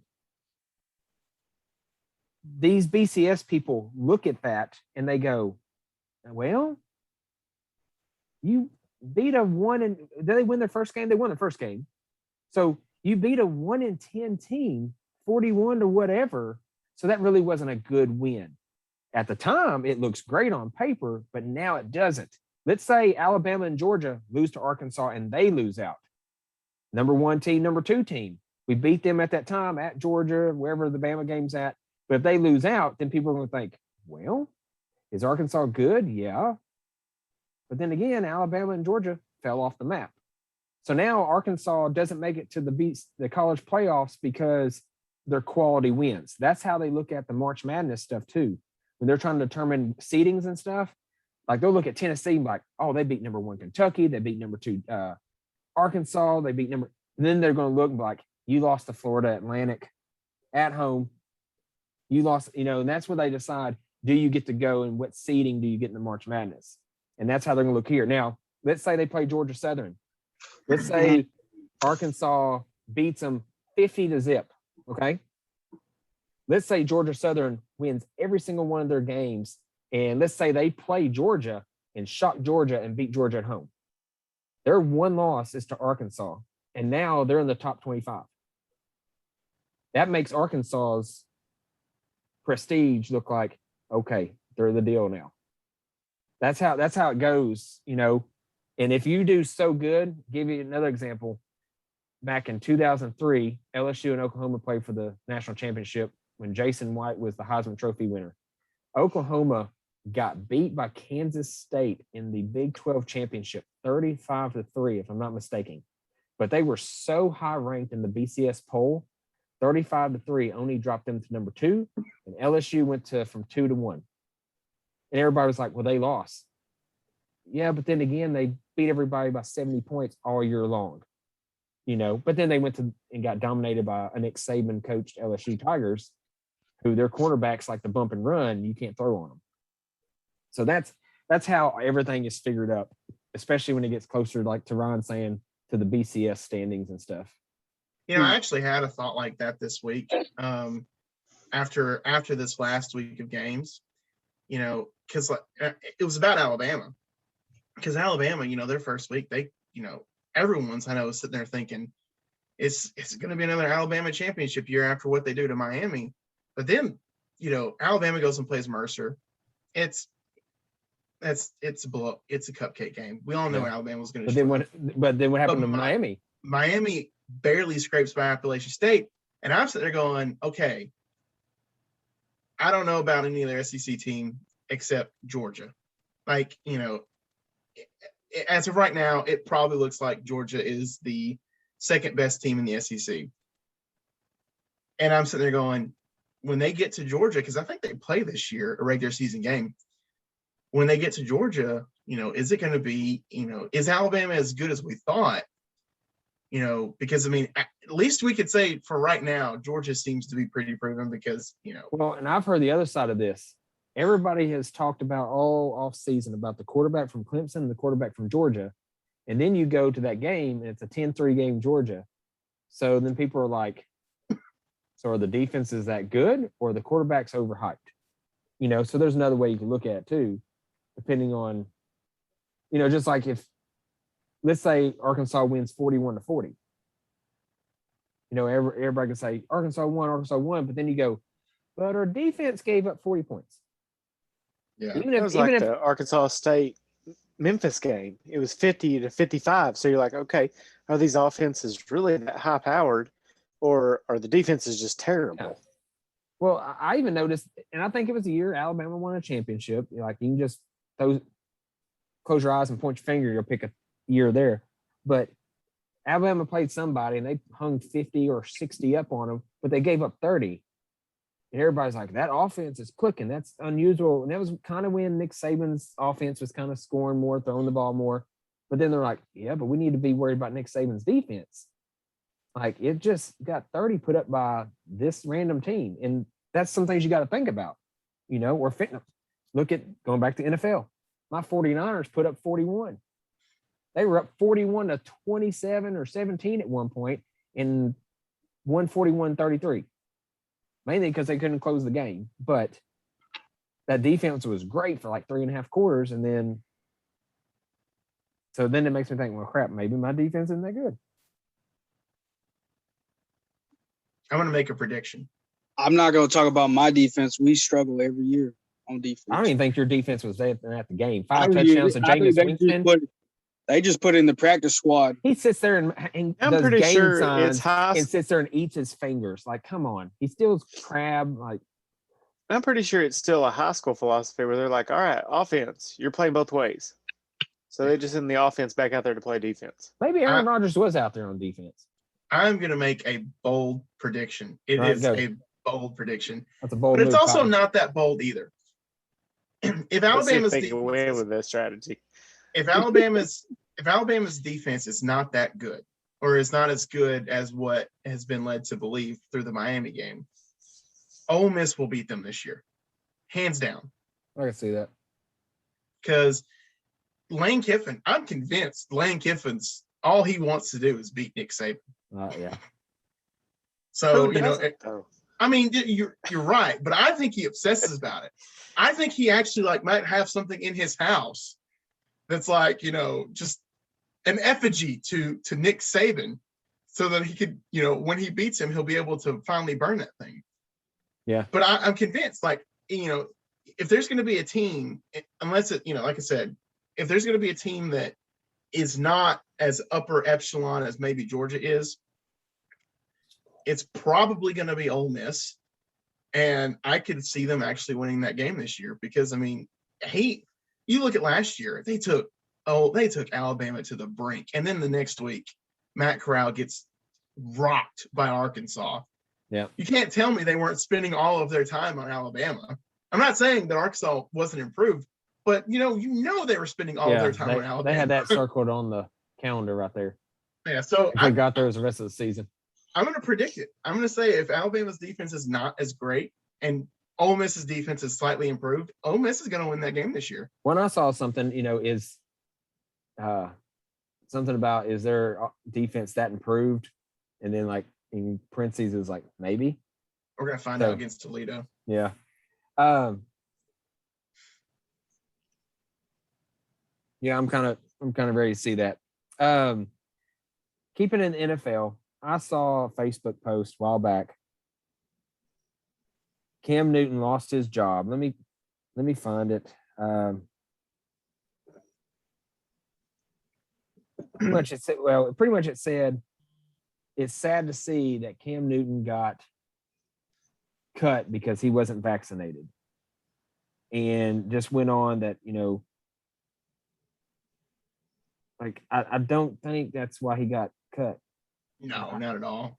These BCS people look at that and they go, well, you beat a 1 and did they win their first game? They won the first game. So you beat a 1-10 team, 41 to whatever. So that really wasn't a good win. At the time, it looks great on paper, but now it doesn't. Let's say Alabama and Georgia lose to Arkansas and they lose out. Number 1 team, number 2 team. We beat them at that time at Georgia, wherever the Bama game's at. But if they lose out, then people are going to think, well, is Arkansas good? Yeah. But then again, Alabama and Georgia fell off the map. So now Arkansas doesn't make it to the college playoffs because their quality wins. That's how they look at the March Madness stuff too. When they're trying to determine seedings and stuff, like they'll look at Tennessee and be like, oh, they beat number 1 Kentucky, they beat number 2 Arkansas, they beat and then they're going to look and be like, you lost to Florida Atlantic at home. You lost, and that's where they decide, do you get to go and what seeding do you get in the March Madness? And that's how they're going to look here. Now, let's say they play Georgia Southern. Let's say Arkansas beats them 50-0, okay? Let's say Georgia Southern wins every single one of their games, and let's say they play Georgia and shock Georgia and beat Georgia at home. Their one loss is to Arkansas, and now they're in the top 25. That makes Arkansas's prestige look like, okay, they're the deal now. That's how it goes, And if you do so good, give you another example. Back in 2003, LSU and Oklahoma played for the national championship when Jason White was the Heisman Trophy winner. Oklahoma got beat by Kansas State in the Big 12 championship, 35-3, if I'm not mistaken. But they were so high ranked in the BCS poll, 35-3 only dropped them to number 2, and LSU went from 2 to 1. And everybody was like, well, they lost. Yeah, but then again, they beat everybody by 70 points all year long. But then they went and got dominated by a Nick Saban coached LSU Tigers, who their cornerbacks like to bump and run. You can't throw on them. So that's how everything is figured up, especially when it gets closer, like to Ron saying, to the BCS standings and stuff. I actually had a thought like that this week. After this last week of games, because it was about Alabama. Because Alabama, their first week, they, everyone's I know sitting there thinking it's going to be another Alabama championship year after what they do to Miami. But then, Alabama goes and plays Mercer. It's a cupcake game. We all know Alabama was going to. But then what happened to Miami? Miami barely scrapes by Appalachian State, and I'm sitting there going, okay, I don't know about any other SEC team except Georgia. As of right now, it probably looks like Georgia is the second best team in the SEC. And I'm sitting there going, when they get to Georgia, because I think they play this year, a regular season game, when they get to Georgia, is it going to be, is Alabama as good as we thought? because I mean, at least we could say for right now, Georgia seems to be pretty proven because, Well, and I've heard the other side of this. Everybody has talked about all off season about the quarterback from Clemson and the quarterback from Georgia. And then you go to that game and it's a 10-3 game Georgia. So then people are like, so are the defenses that good or the quarterback's overhyped? So there's another way you can look at it too, depending on, just like if, let's say Arkansas wins 41-40. Everybody can say Arkansas won, but then you go, but our defense gave up 40 points. Yeah. It was like the Arkansas State Memphis game. It was 50-55. So you're like, okay, are these offenses really that high powered, or are the defenses just terrible? Yeah. Well, I even noticed, and I think it was the year Alabama won a championship. Like you can just close your eyes and point your finger, you'll pick a year there. But Alabama played somebody and they hung 50 or 60 up on them, but they gave up 30. And everybody's like, that offense is clicking. That's unusual. And that was kind of when Nick Saban's offense was kind of scoring more, throwing the ball more. But then they're like, yeah, but we need to be worried about Nick Saban's defense. Like it just got 30 put up by this random team. And that's some things you got to think about, or fitness. Look at going back to NFL. My 49ers put up 41. They were up 41-27 or 17 at one point and won 41-33. Mainly because they couldn't close the game. But that defense was great for like 3.5 quarters. And then it makes me think, well, crap, maybe my defense isn't that good. I'm going to make a prediction. I'm not going to talk about my defense. We struggle every year on defense. I don't even think your defense was there at the game. 5 touchdowns to Jameis Winston. They just put in the practice squad. He sits there and I'm does pretty game sure signs it's high. and sits there and eats his fingers. Like, come on. He steals crab. Like, I'm pretty sure it's still a high school philosophy where they're like, all right, offense, you're playing both ways. So they just send the offense back out there to play defense. Maybe Aaron Rodgers was out there on defense. I'm going to make a bold prediction. It is a bold prediction. That's a bold but it's move, also Kyle. not that bold either. If Alabama's they can win with this strategy. If Alabama's defense is not that good, or is not as good as what has been led to believe through the Miami game, Ole Miss will beat them this year, hands down. I can see that. Because Lane Kiffin, I'm convinced Lane Kiffin's all he wants to do is beat Nick Saban. Yeah. So I mean, you're right, but I think he obsesses about it. I think he actually might have something in his house that's just an effigy to Nick Saban, so that he could, when he beats him, he'll be able to finally burn that thing. Yeah. But I'm convinced, if there's going to be a team, unless it, like I said, if there's going to be a team that is not as upper echelon as maybe Georgia is, it's probably going to be Ole Miss. And I could see them actually winning that game this year because, I mean, you look at last year, they took Alabama to the brink. And then the next week, Matt Corral gets rocked by Arkansas. Yeah. You can't tell me they weren't spending all of their time on Alabama. I'm not saying that Arkansas wasn't improved, but they were spending all of their time on Alabama. They had that circled on the calendar right there. Yeah, so if they got there as the rest of the season. I'm going to predict it. I'm going to say if Alabama's defense is not as great and Ole Miss's defense is slightly improved, Ole Miss is going to win that game this year. When I saw something, is something about is their defense that improved, and then in parentheses is maybe. We're going to find out against Toledo. Yeah. Yeah, I'm kind of ready to see that. Keeping in the NFL, I saw a Facebook post a while back. Cam Newton lost his job. Let me find it. Pretty much it said it's sad to see that Cam Newton got cut because he wasn't vaccinated, and just went on that I don't think that's why he got cut. No, not at all.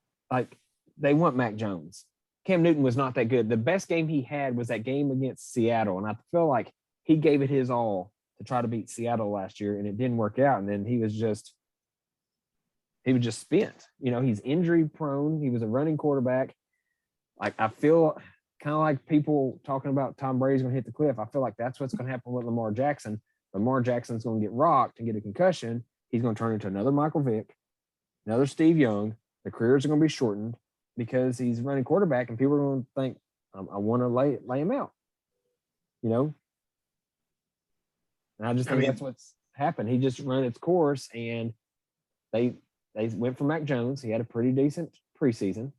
They want Mac Jones. Cam Newton was not that good. The best game he had was that game against Seattle, and I feel like he gave it his all to try to beat Seattle last year, and it didn't work out. And then he was just he was just spent. You know, he's injury prone. He was a running quarterback. Like, I feel kind of like people talking about Tom Brady's going to hit the cliff. I feel like that's what's going to happen with Lamar Jackson. Lamar Jackson's going to get rocked and get a concussion. He's going to turn into another Michael Vick, another Steve Young. The careers are going to be shortened because he's running quarterback, and people are going to think, I want to lay him out. You know? And I just think that's what's happened. He just run its course, and they went for Mac Jones. He had a pretty decent preseason.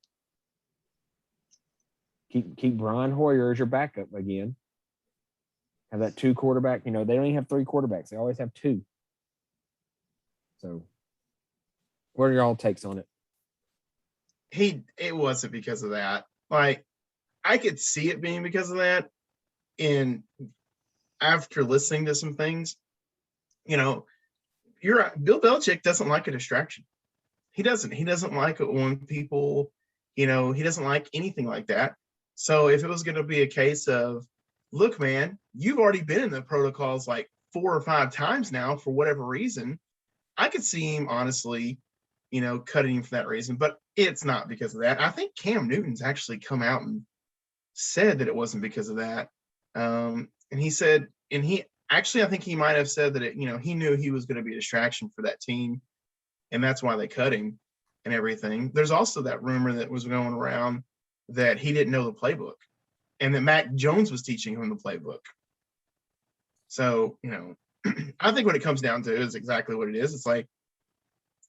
Keep Brian Hoyer as your backup again. Have that 2 quarterback. You know, they don't even have 3 quarterbacks. They always have 2. So what are y'all takes on it? It wasn't because of that. Like, I could see it being because of that. And after listening to some things, you know, Bill Belichick doesn't like a distraction. He doesn't like it when people, you know, he doesn't like anything like that. So if it was going to be a case of, look, man, you've already been in the protocols like 4 or 5 times now for whatever reason, I could see him honestly, you know, cutting him for that reason. But it's not because of that. I think Cam Newton's actually come out and said that it wasn't because of that. And he said, and he actually, I think he might have said that you know, he knew he was going to be a distraction for that team, and that's why they cut him and everything. There's also that rumor that was going around that he didn't know the playbook, and that Mac Jones was teaching him the playbook. So, you know, I think what it comes down to is exactly what it is. It's like,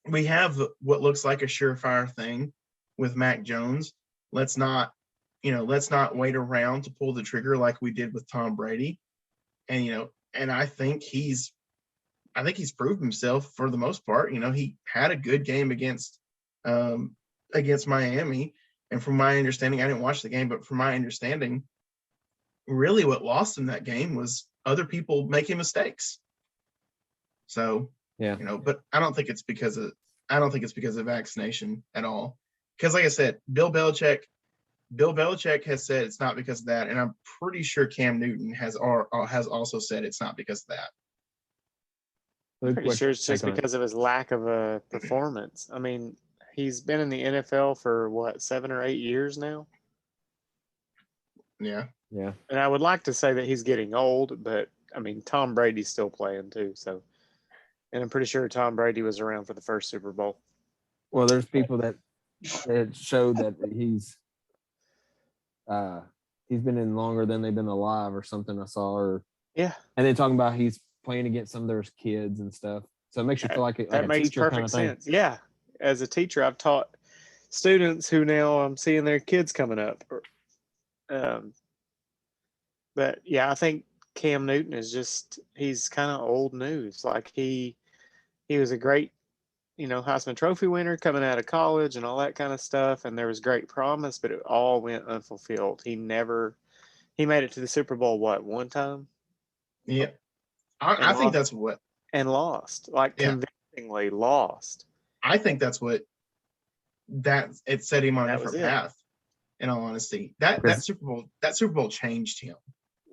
we have what looks like a surefire thing with Mac Jones. Let's not wait around to pull the trigger like we did with Tom Brady. And, you know, and I think he's proved himself for the most part. You know, he had a good game against Miami. And from my understanding, I didn't watch the game, but from my understanding, really what lost him that game was other people making mistakes. So, yeah, you know, but I don't think it's because of vaccination at all. Because like I said, Bill Belichick has said it's not because of that, and I'm pretty sure Cam Newton has also said it's not because of that. I'm pretty sure it's just because of his lack of a performance. I mean, he's been in the NFL for what, 7 or 8 years now? Yeah. Yeah. And I would like to say that he's getting old, but I mean, Tom Brady's still playing too. So, and I'm pretty sure Tom Brady was around for the first Super Bowl. Well, there's people that show that he's been in longer than they've been alive or something I saw. Or yeah. And then talking about he's playing against some of their kids and stuff. So it makes you feel like that a makes teacher perfect kind of thing. sense. Yeah. As a teacher, I've taught students who now I'm seeing their kids coming up. But yeah, I think Cam Newton is he's kind of old news. Like he was a great, you know, Heisman Trophy winner coming out of college and all that kind of stuff. And there was great promise, but it all went unfulfilled. He made it to the Super Bowl, one time? Yeah. I think that's what. And lost, like convincingly lost. I think that's what it set him on a different path. In all honesty, that Super Bowl changed him.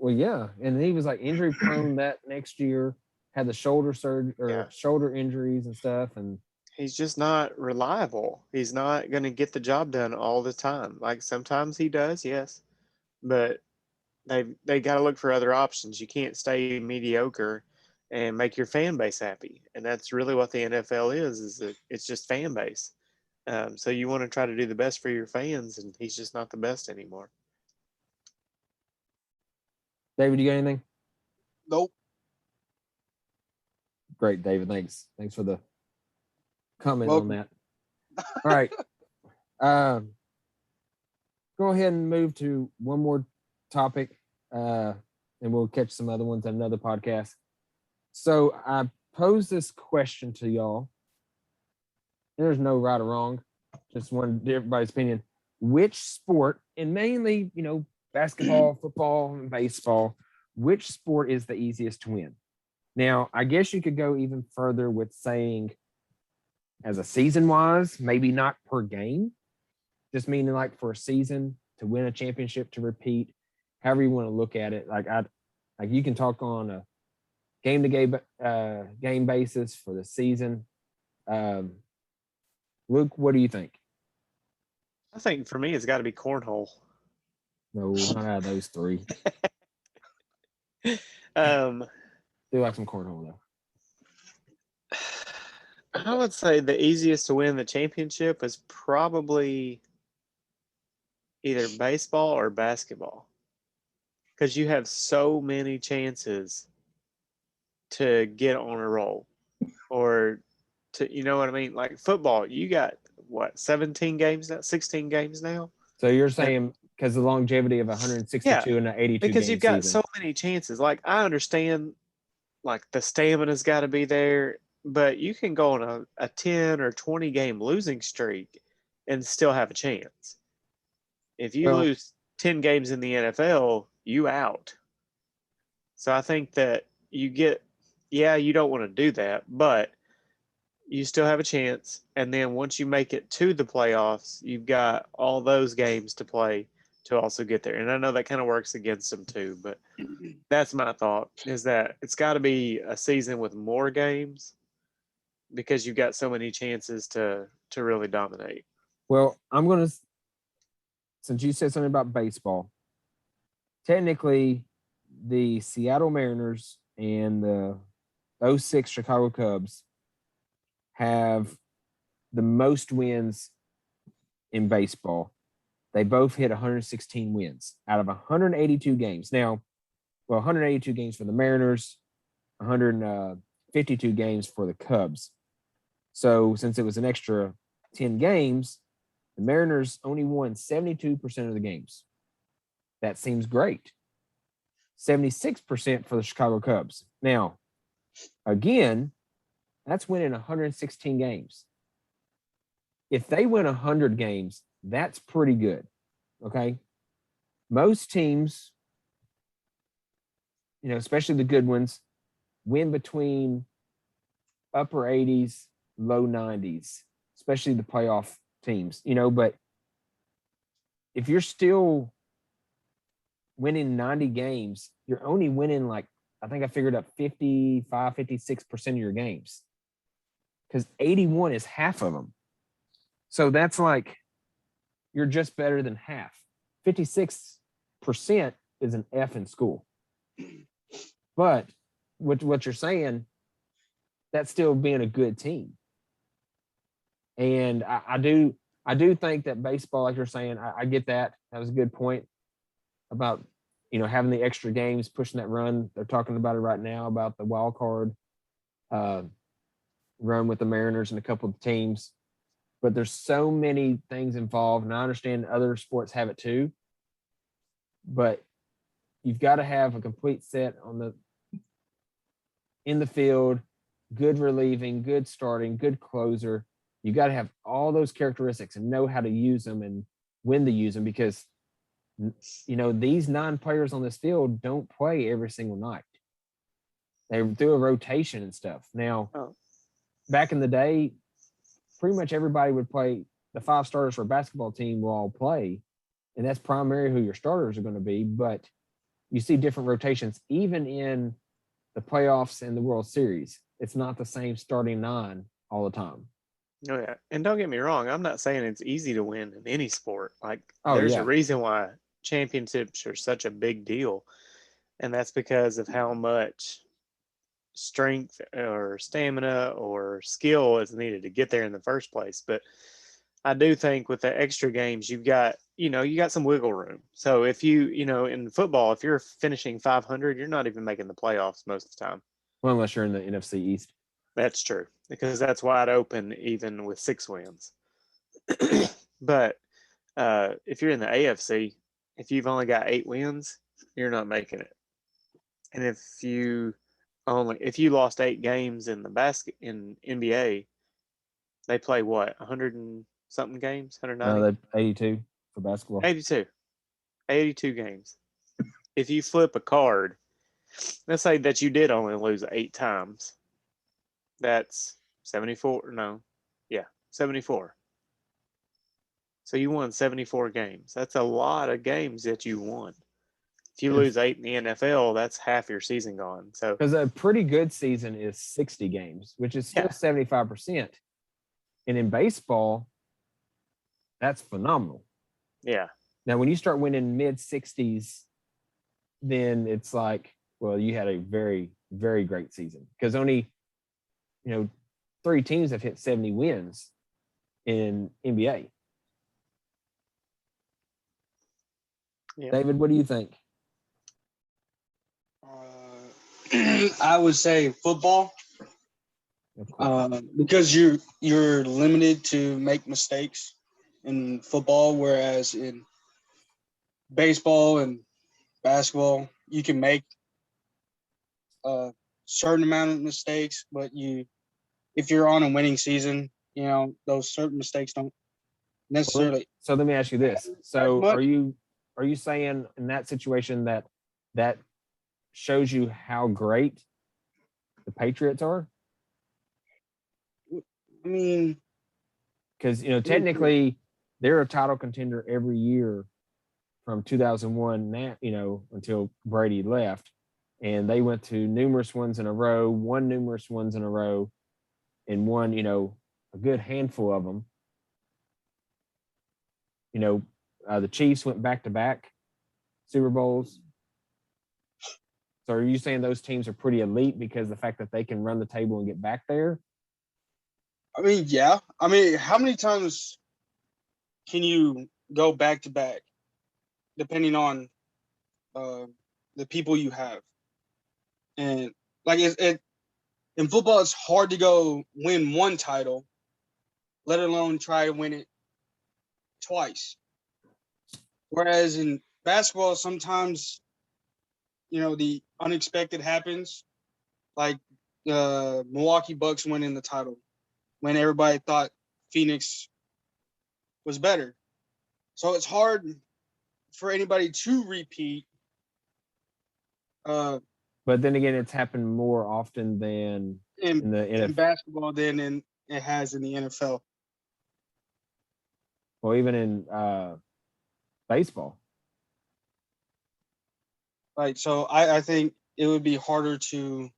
Well, yeah, and he was like injury prone that next year. Had the shoulder surgery or shoulder injuries and stuff, and he's just not reliable. He's not going to get the job done all the time. Like sometimes he does, yes, but they got to look for other options. You can't stay mediocre and make your fan base happy, and that's really what the NFL is that it's just fan base. So you want to try to do the best for your fans, and he's just not the best anymore. David, you got anything? Nope. Great, David. Thanks for the comment on that. All right. Go ahead and move to one more topic, and we'll catch some other ones on another podcast. So I posed this question to y'all. There's no right or wrong, just one everybody's opinion. Which sport, and mainly, you know, basketball, football, and baseball, which sport is the easiest to win? Now, I guess you could go even further with saying as a season-wise, maybe not per game, just meaning like for a season to win a championship, to repeat, however you want to look at it. Like you can talk on a game-to-game game basis for the season. Luke, what do you think? I think for me, it's got to be cornhole. No, not out of those three. Um, Do like some cornhole though. I would say the easiest to win the championship is probably either baseball or basketball, because you have so many chances to get on a roll, or to, you know what I mean? Like football, you got what, 17 games now, 16 games now? So you're And saying because the longevity of 162 and an 82 because game you've got season. so many chances. Like I understand, like the stamina's got to be there, but you can go on a 10 or 20 game losing streak and still have a chance. If you Well, lose 10 games in the NFL, you out. So I think that you get, yeah, you don't want to do that, but you still have a chance. And then once you make it to the playoffs, you've got all those games to play to also get there. And I know that kind of works against them too, but that's my thought, is that it's got to be a season with more games because you've got so many chances to really dominate. well, I'm gonna, since you said something about baseball, technically the Seattle Mariners and the 06 Chicago Cubs have the most wins in baseball. They both hit 116 wins out of 182 games. Now, well, 182 games for the Mariners, 152 games for the Cubs. So since it was an extra 10 games, the Mariners only won 72% of the games. That seems great. 76% for the Chicago Cubs. Now, again, that's winning 116 games. If they win 100 games, that's pretty good. Okay. Most teams, especially the good ones, win between upper 80s, low 90s, especially the playoff teams, but if you're still winning 90 games, you're only winning like, I think I figured up 55, 56% of your games, because 81 is half of them. So that's like, you're just better than half. 56% is an F in school. But what you're saying, that's still being a good team. And I do think that baseball, like you're saying, I get that. That was a good point about, having the extra games, pushing that run. They're talking about it right now about the wild card run with the Mariners and a couple of teams. But there's so many things involved, and I understand other sports have it too. But you've got to have a complete set in the field, good relieving, good starting, good closer. You got to have all those characteristics and know how to use them and when to use them, because these 9 players on this field don't play every single night. They do a rotation and stuff. Now, back in the day, pretty much everybody would play. The 5 starters for a basketball team will all play, and that's primarily who your starters are going to be. But you see different rotations, even in the playoffs and the World Series. It's not the same starting 9 all the time. Oh yeah, and don't get me wrong, I'm not saying it's easy to win in any sport. Like, Oh, there's yeah. a reason why championships are such a big deal, and that's because of how much strength or stamina or skill is needed to get there in the first place. But I do think with the extra games, you got some wiggle room. So if in football, if you're finishing 500, you're not even making the playoffs most of the time. Well, unless you're in the NFC East. That's true, because that's wide open even with 6 wins. But if you're in the AFC, if you've only got 8 wins, you're not making it. And if you lost 8 games in the in NBA, they play what, 100 and something games, 190? 82 for basketball. 82 games. If you flip a card, let's say that you did only lose 8 times. That's 74. No, yeah, 74. So you won 74 games. That's a lot of games that you won. If you lose 8 in the NFL, that's half your season gone. So, because a pretty good season is 60 games, which is still 75%. And in baseball, that's phenomenal. Yeah. Now, when you start winning mid 60s, then it's like, well, you had a very, very great season because only, 3 teams have hit 70 wins in NBA. Yeah. David, what do you think? I would say football. Of course. Because you're limited to make mistakes in football, whereas in baseball and basketball you can make a certain amount of mistakes, but if you're on a winning season, those certain mistakes don't necessarily. So let me ask you this. So much. are you saying in that situation that shows you how great the Patriots are? I mean, Because technically they're a title contender every year from 2001 now, until Brady left, and they went to numerous ones in a row, won numerous ones in a row, and won a good handful of them. The Chiefs went back to back Super Bowls. So are you saying those teams are pretty elite because of the fact that they can run the table and get back there? I mean, yeah. I mean, how many times can you go back to back, depending on the people you have? And like in football, it's hard to go win one title, let alone try to win it twice. Whereas in basketball, sometimes the unexpected happens, like Milwaukee Bucks winning the title when everybody thought Phoenix was better. So it's hard for anybody to repeat. But then again, it's happened more often than in the in NFL. basketball than it has in the NFL. Well, even in baseball. Right. So I think it would be harder to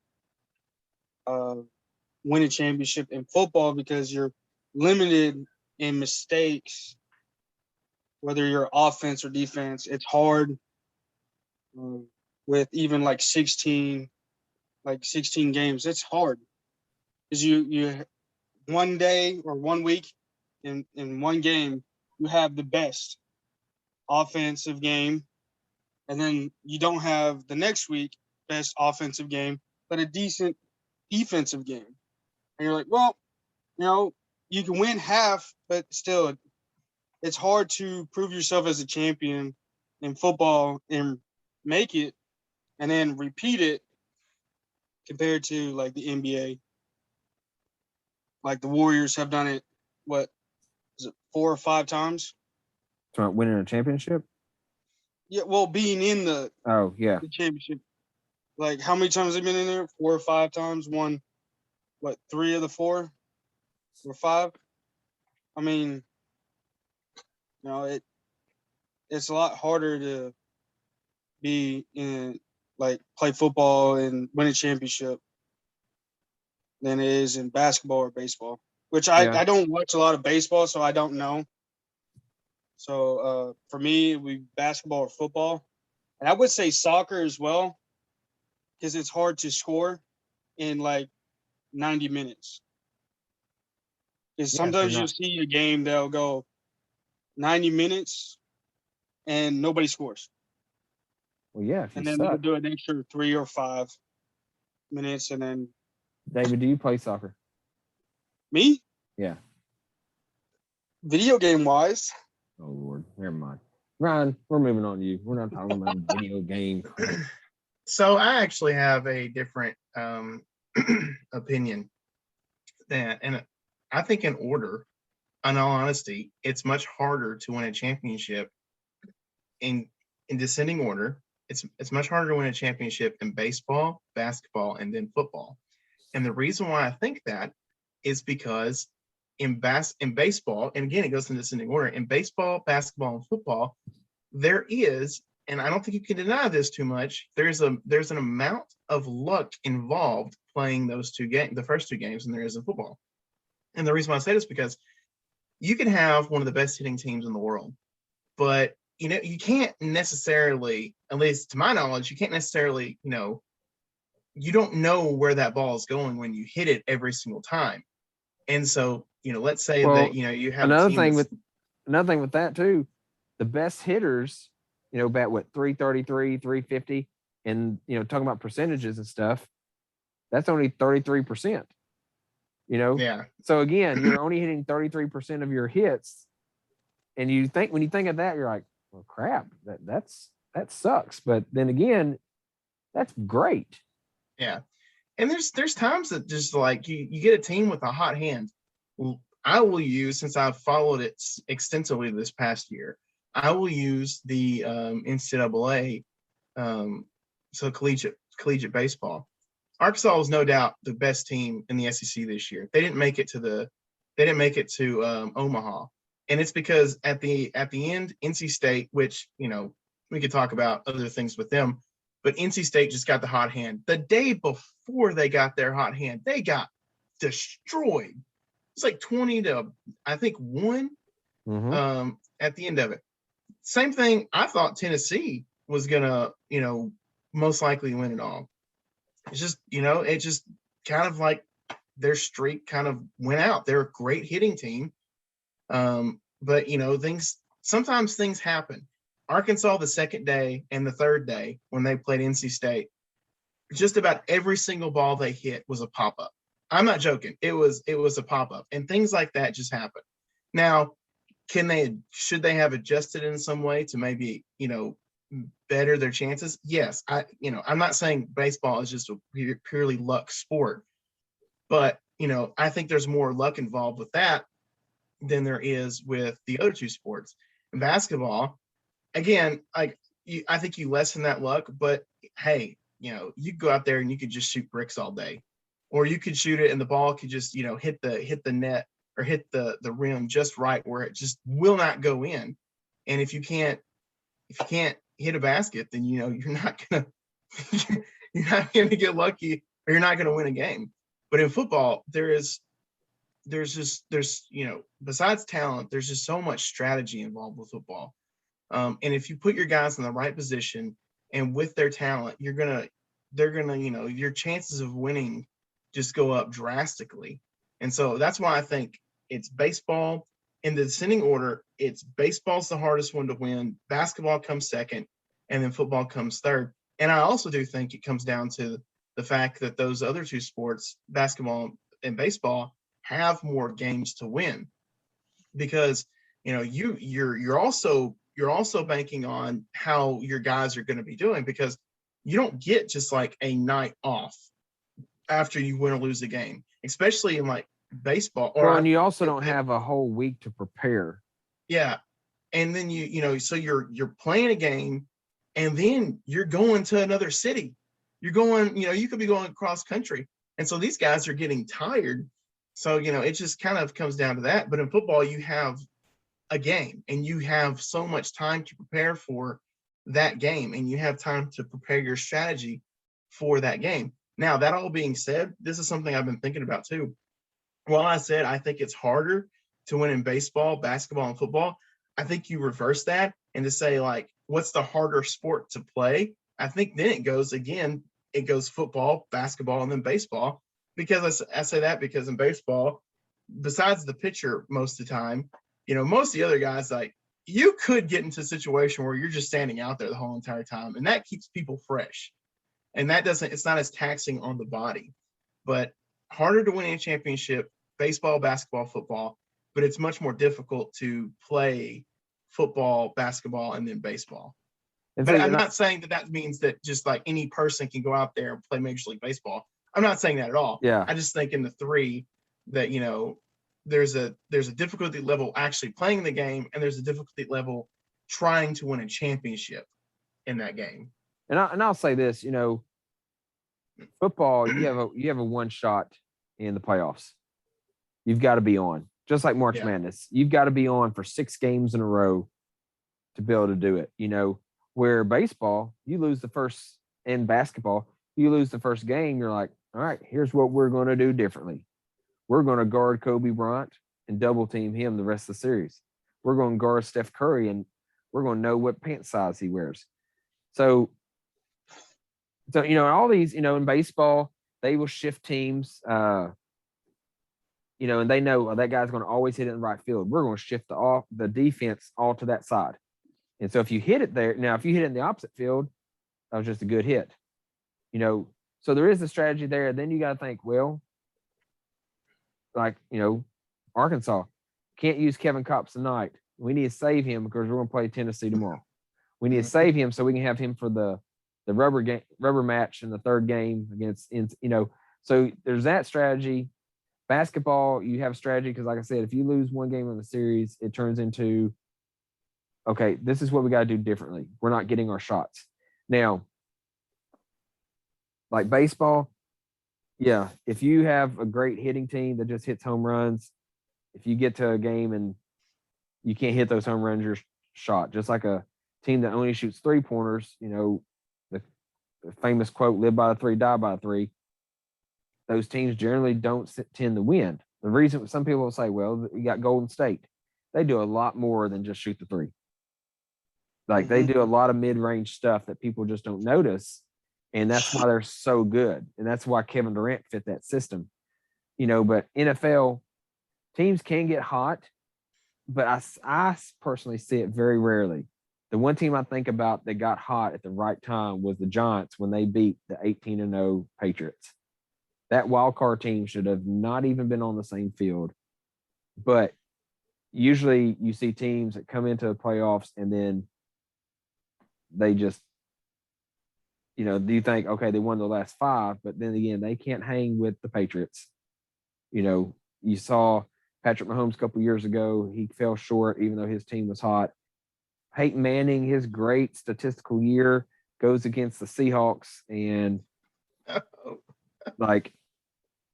win a championship in football because you're limited in mistakes, whether you're offense or defense. It's hard with even like 16 games. It's hard because you one day or 1 week in one game you have the best offensive game, and then you don't have the next week best offensive game but a decent defensive game, and you're like, well, you can win half, but still it's hard to prove yourself as a champion in football and make it and then repeat it compared to like the NBA. Like the Warriors have done it, what is it, 4 or 5 times? So winning a championship? Yeah, well, being in the championship. Like how many times have they been in there? 4 or 5 times. Won, what, 3 of the 4 or 5? I mean, it's a lot harder to be in, like, play football and win a championship than it is in basketball or baseball, which I don't watch a lot of baseball, so I don't know. So for me, it would be basketball or football. And I would say soccer as well, because it's hard to score in like 90 minutes. Because sometimes you'll see a game that'll go 90 minutes and nobody scores. Well, yeah. And then they'll do an extra 3 or 5 minutes, and then. David, do you play soccer? Me? Yeah. Video game wise. Oh Lord, never mind. Ryan, we're moving on to you. We're not talking about video game crap. So I actually have a different opinion and I think in all honesty, it's much harder to win a championship in descending order. It's much harder to win a championship in baseball, basketball, and then football. And the reason why I think that is because in baseball, and again, it goes in descending order, in baseball, basketball, and football, there is, and I don't think you can deny this too much, there's an amount of luck involved playing those 2 games, the first 2 games, than there is in football. And the reason why I say this is because you can have one of the best hitting teams in the world, but you can't necessarily, at least to my knowledge, you can't necessarily, you don't know where that ball is going when you hit it every single time. And so, let's say that, you have another a team thing with that too, the best hitters, bat what 333, 350, and talking about percentages and stuff, that's only 33%. Yeah. So again, you're only hitting 33% of your hits, and when you think of that, you're like, well, crap, that sucks. But then again, that's great. Yeah. And there's times that just like you get a team with a hot hand. I will use, since I've followed it extensively this past year, I will use the NCAA, so collegiate baseball. Arkansas was no doubt the best team in the SEC this year. They didn't make it to Omaha, and it's because at the end, NC State, which we could talk about other things with them, but NC State just got the hot hand. The day before they got their hot hand, they got destroyed. It's like 20 to, I think, 1 at the end of it. Same thing. I thought Tennessee was gonna, most likely win it all. It's just, it just kind of like their streak kind of went out. They're a great hitting team. But sometimes things happen. Arkansas, the second day and the third day when they played NC State, just about every single ball they hit was a pop-up. I'm not joking. It was a pop-up, and things like that just happen. Now, should they have adjusted in some way to maybe, better their chances? Yes. I'm not saying baseball is just a purely luck sport, but, I think there's more luck involved with that than there is with the other two sports. In basketball, again, I think you lessen that luck, but hey, you go out there and you could just shoot bricks all day, or you could shoot it and the ball could just, hit the net or hit the rim just right where it just will not go in. And if you can't hit a basket, then you're not gonna get lucky, or you're not gonna win a game. But in football, there's besides talent, there's just so much strategy involved with football. And if you put your guys in the right position and with their talent, they're gonna, your chances of winning just go up drastically. And so that's why I think it's baseball. In the descending order, it's baseball's the hardest one to win, basketball comes second, and then football comes third. And I also do think it comes down to the fact that those other two sports, basketball and baseball, have more games to win, because you're also banking on how your guys are going to be doing, because you don't get just like a night off after you win or lose a game, especially in like baseball. And you also don't have a whole week to prepare. Yeah. And then so you're playing a game, and then you're going to another city. You're going, you could be going across country. And so these guys are getting tired. So, it just kind of comes down to that. But in football, you have a game, and you have so much time to prepare for that game, and you have time to prepare your strategy for that game. Now, that all being said, this is something I've been thinking about too. While I said I think it's harder to win in baseball, basketball, and football, I think you reverse that and to say, like, what's the harder sport to play? I think then it goes football, basketball, and then baseball. Because I say that because in baseball, besides the pitcher most of the time, most of the other guys, like, you could get into a situation where you're just standing out there the whole entire time, and that keeps people fresh. And it's not as taxing on the body. But harder to win a championship, baseball, basketball, football, but it's much more difficult to play football, basketball, and then baseball. But I'm not saying that means that just like any person can go out there and play Major League Baseball. I'm not saying that at all. Yeah. I just think in the three that, there's a difficulty level actually playing the game, and there's a difficulty level trying to win a championship in that game. And I'll say this, football, you have a one shot in the playoffs. You've got to be on, just like March Madness. You've got to be on for 6 games in a row to be able to do it. Where baseball, you lose the first, and basketball, you lose the first game, you're like, all right, here's what we're going to do differently. we're going to guard Kobe Bryant and double team him the rest of the series. We're going to guard Steph Curry and we're going to know what pant size he wears. So, all these, in baseball, they will shift teams, and they know that guy's going to always hit it in the right field. We're going to shift the defense all to that side. And so if you hit it there, now if you hit it in the opposite field, that was just a good hit. So there is a strategy there. Then you got to think, well, like, Arkansas can't use Kevin Kopps tonight. We need to save him because we're going to play Tennessee tomorrow. We need to save him so we can have him for the rubber match in the third game against, so there's that strategy. Basketball, you have strategy because, like I said, if you lose one game in the series, it turns into, okay, this is what we got to do differently. We're not getting our shots. Now, like baseball, yeah, if you have a great hitting team that just hits home runs, if you get to a game and you can't hit those home runs, you're shot. Just like a team that only shoots 3-pointers, the famous quote, live by the 3, die by the 3. Those teams generally don't tend to win. The reason some people will say, well, you got Golden State. They do a lot more than just shoot the 3. Like they do a lot of mid-range stuff that people just don't notice. And that's why they're so good. And that's why Kevin Durant fit that system. But NFL teams can get hot, but I personally see it very rarely. The one team I think about that got hot at the right time was the Giants when they beat the 18-0 Patriots. That wild card team should have not even been on the same field. But usually you see teams that come into the playoffs and then they just, do you think, okay, they won the last 5, but then again, they can't hang with the Patriots. You saw Patrick Mahomes a couple years ago. He fell short even though his team was hot. Peyton Manning, his great statistical year, goes against the Seahawks, and like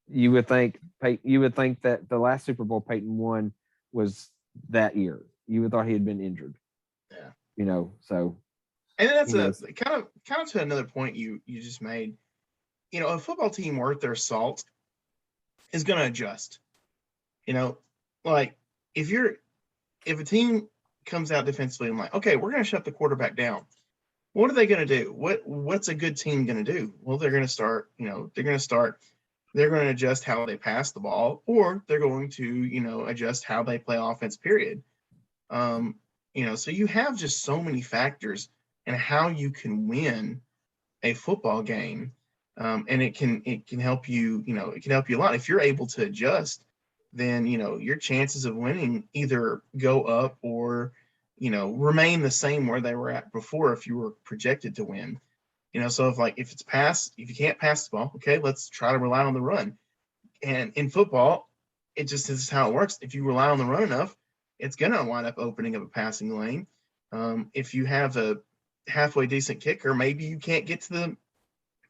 you would think that the last Super Bowl Peyton won was that year. You would thought he had been injured. Yeah. So. And that's a kind of to another point you just made. A football team worth their salt is going to adjust. Like if a team comes out defensively and like, okay, we're going to shut the quarterback down. What are they going to do? What's a good team going to do? Well, they're going to start. They're going to adjust how they pass the ball, or they're going to adjust how they play offense. Period. So you have just so many factors and how you can win a football game. And it can help you, it can help you a lot. If you're able to adjust, then, your chances of winning either go up or, remain the same where they were at before if you were projected to win. So if you can't pass the ball, okay, let's try to rely on the run. And in football, it just is how it works. If you rely on the run enough, it's going to wind up opening up a passing lane. If you have a halfway decent kicker, maybe you can't get to the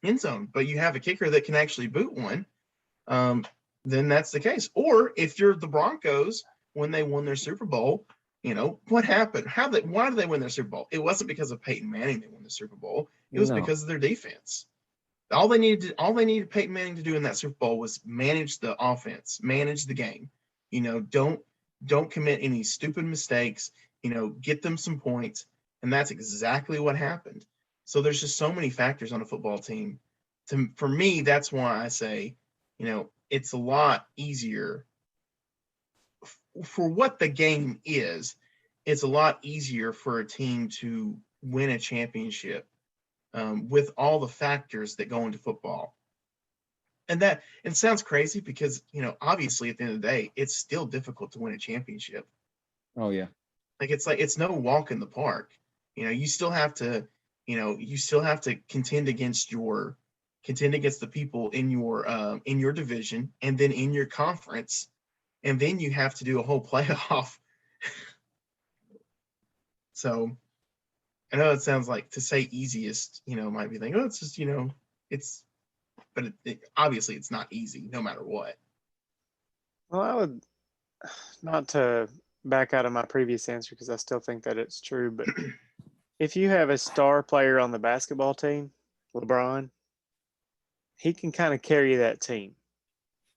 end zone, but you have a kicker that can actually boot one, then that's the case. Or if you're the Broncos when they won their Super Bowl, what happened? Why did they win their Super Bowl? It wasn't because of Peyton Manning they won the Super Bowl. It was because of their defense. All they needed Peyton Manning to do in that Super Bowl was manage the offense, manage the game. Don't commit any stupid mistakes. Get them some points. And that's exactly what happened. So there's just so many factors on a football team. For me, that's why I say, it's a lot easier for what the game is. It's a lot easier for a team to win a championship with all the factors that go into football. And it sounds crazy because, obviously at the end of the day, it's still difficult to win a championship. Oh yeah. It's no walk in the park. You still have to contend against the people in your division and then in your conference, and then you have to do a whole playoff. So I know it sounds like, to say easiest, might be thinking, oh, it's just, but obviously it's not easy no matter what. Well, I would, not to back out of my previous answer because I still think that it's true, but if you have a star player on the basketball team, LeBron, he can kind of carry that team.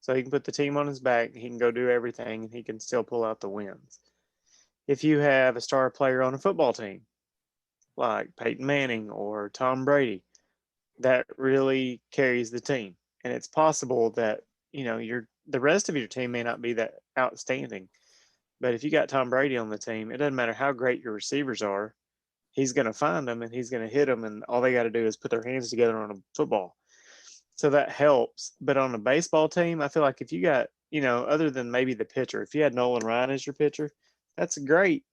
So he can put the team on his back, he can go do everything, and he can still pull out the wins. If you have a star player on a football team, like Peyton Manning or Tom Brady, that really carries the team. And it's possible that, the rest of your team may not be that outstanding. But if you got Tom Brady on the team, it doesn't matter how great your receivers are. He's going to find them and he's going to hit them. And all they got to do is put their hands together on a football. So that helps. But on a baseball team, I feel like if you got, other than maybe the pitcher, if you had Nolan Ryan as your pitcher, that's great.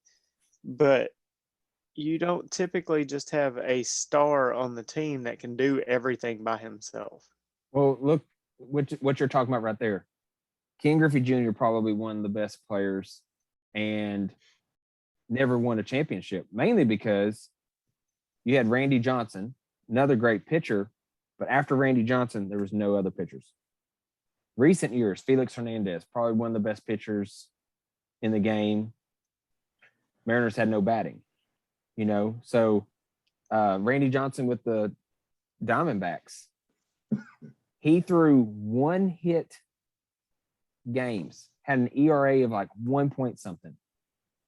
But you don't typically just have a star on the team that can do everything by himself. Well, look what you're talking about right there. Ken Griffey Jr. probably one of the best players and never won a championship, mainly because you had Randy Johnson, another great pitcher, but after Randy Johnson, there was no other pitchers. Recent years, Felix Hernandez, probably one of the best pitchers in the game. Mariners had no batting, so Randy Johnson with the Diamondbacks, he threw one hit games, had an ERA of like 1 point something.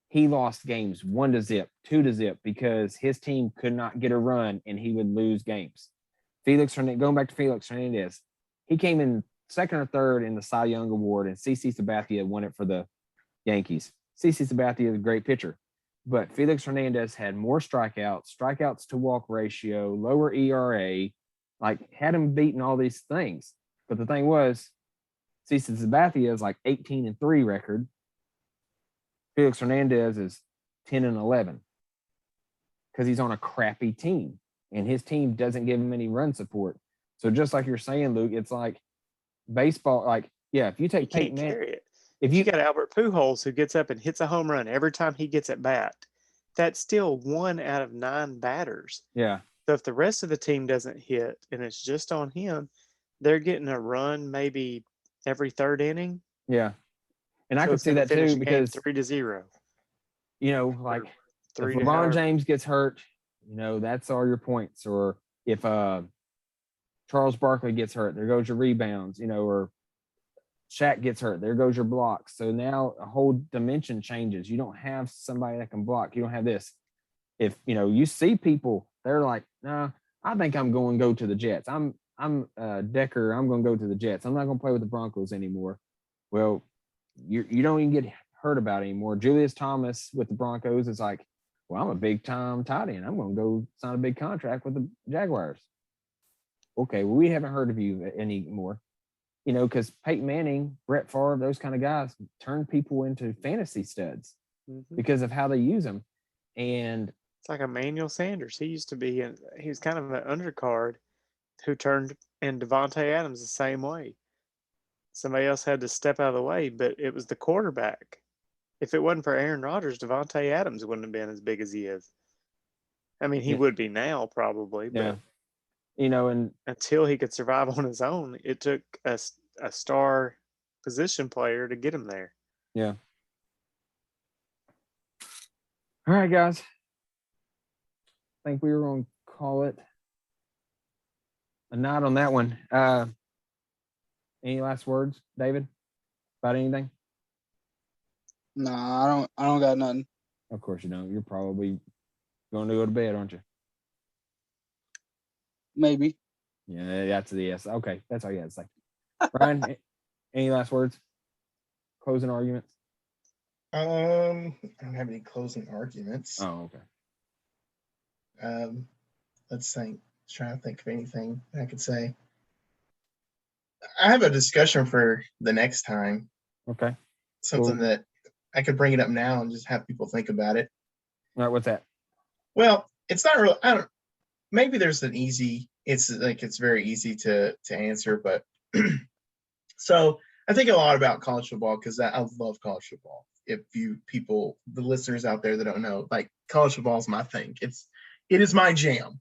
He lost games 1-0, 2-0 because his team could not get a run and he would lose games. Going back to Felix Hernandez, he came in second or third in the Cy Young Award, and CC Sabathia won it for the Yankees. CC Sabathia is a great pitcher, but Felix Hernandez had more strikeouts to walk ratio, lower ERA, had him beating all these things. But the thing was, CC Sabathia is 18-3 record. Felix Hernandez is 10-11 because he's on a crappy team and his team doesn't give him any run support. So just like you're saying, Luke, it's like baseball. If you take Peyton Manning, carry it. If you got Albert Pujols who gets up and hits a home run every time he gets at bat, that's still 1 out of 9 batters. Yeah. So if the rest of the team doesn't hit and it's just on him, they're getting a run maybe every third inning. Yeah. And I can see that too because 3-0. If LeBron James gets hurt, that's all your points. Or if Charles Barkley gets hurt, there goes your rebounds, or Shaq gets hurt, there goes your blocks. So now a whole dimension changes. You don't have somebody that can block. You don't have this. If you see people, they're like, nah, I think I'm going to go to the Jets. I'm Decker. I'm going to go to the Jets. I'm not going to play with the Broncos anymore. Well, you don't even get heard about anymore. Julius Thomas with the Broncos is like, well, I'm a big time tight end. I'm going to go sign a big contract with the Jaguars. Okay, well, we haven't heard of you anymore. Because Peyton Manning, Brett Favre, those kind of guys turn people into fantasy studs because of how they use them. And it's like Emmanuel Sanders. He used to be, he was kind of an undercard who turned, and Devontae Adams the same way. Somebody else had to step out of the way, but it was the quarterback. If it wasn't for Aaron Rodgers, Devontae Adams wouldn't have been as big as he is. I mean, he would be now probably, but and until he could survive on his own, it took a star position player to get him there. Yeah. All right, guys. I think we were going to call it a night on that one. Any last words, David, about anything? Nah, I don't got nothing. Of course you don't. You're probably going to go to bed, aren't you? Maybe. Yeah, that's the yes. Okay, that's all you had to say. Brian, any last words? Closing arguments? I don't have any closing arguments. Oh, okay. Let's think. Trying to think of anything I could say. I have a discussion for the next time. Okay. Something that I could bring it up now and just have people think about it. All right, what's that? Well, it's not real. Maybe there's an easy. It's very easy to answer, but so I think a lot about college football because I love college football. If the listeners out there that don't know, college football is my thing. It is my jam.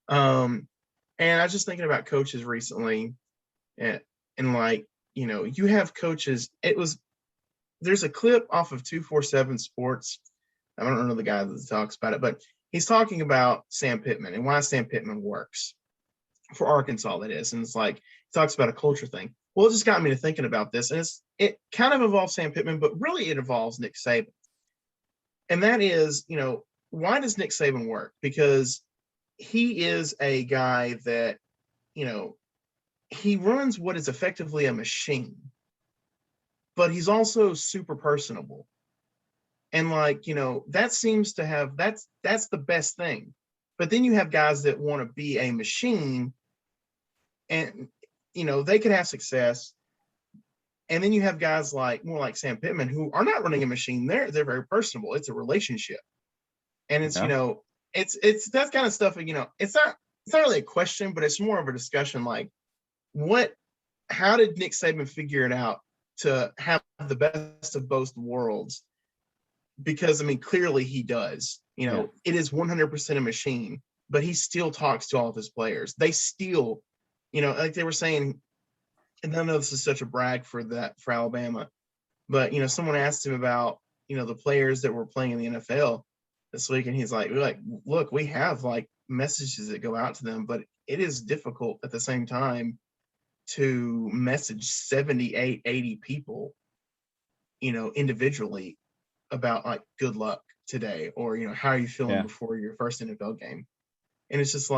And I was just thinking about coaches recently, and you have coaches. There's a clip off of 247 Sports. I don't know the guy that talks about it, but he's talking about Sam Pittman and why Sam Pittman works for Arkansas, that is. And it's he talks about a culture thing. Well, it just got me to thinking about this, and it kind of involves Sam Pittman, but really it involves Nick Saban. And that is, why does Nick Saban work? Because he is a guy that, he runs what is effectively a machine, but he's also super personable. And that seems to have, that's the best thing. But then you have guys that want to be a machine and, they could have success. And then you have guys more like Sam Pittman, who are not running a machine. They're very personable. It's a relationship. And it's, it's that kind of stuff, it's not really a question, but it's more of a discussion. Like how did Nick Saban figure it out to have the best of both worlds? Because clearly he does, it is 100% a machine, but he still talks to all of his players. They still, like they were saying, and I know this is such a brag for Alabama, but someone asked him about, the players that were playing in the NFL this week, and he's like, look, we have messages that go out to them, but it is difficult at the same time to message 78, 80 people, individually about good luck today, or how are you feeling before your first NFL game. And it's just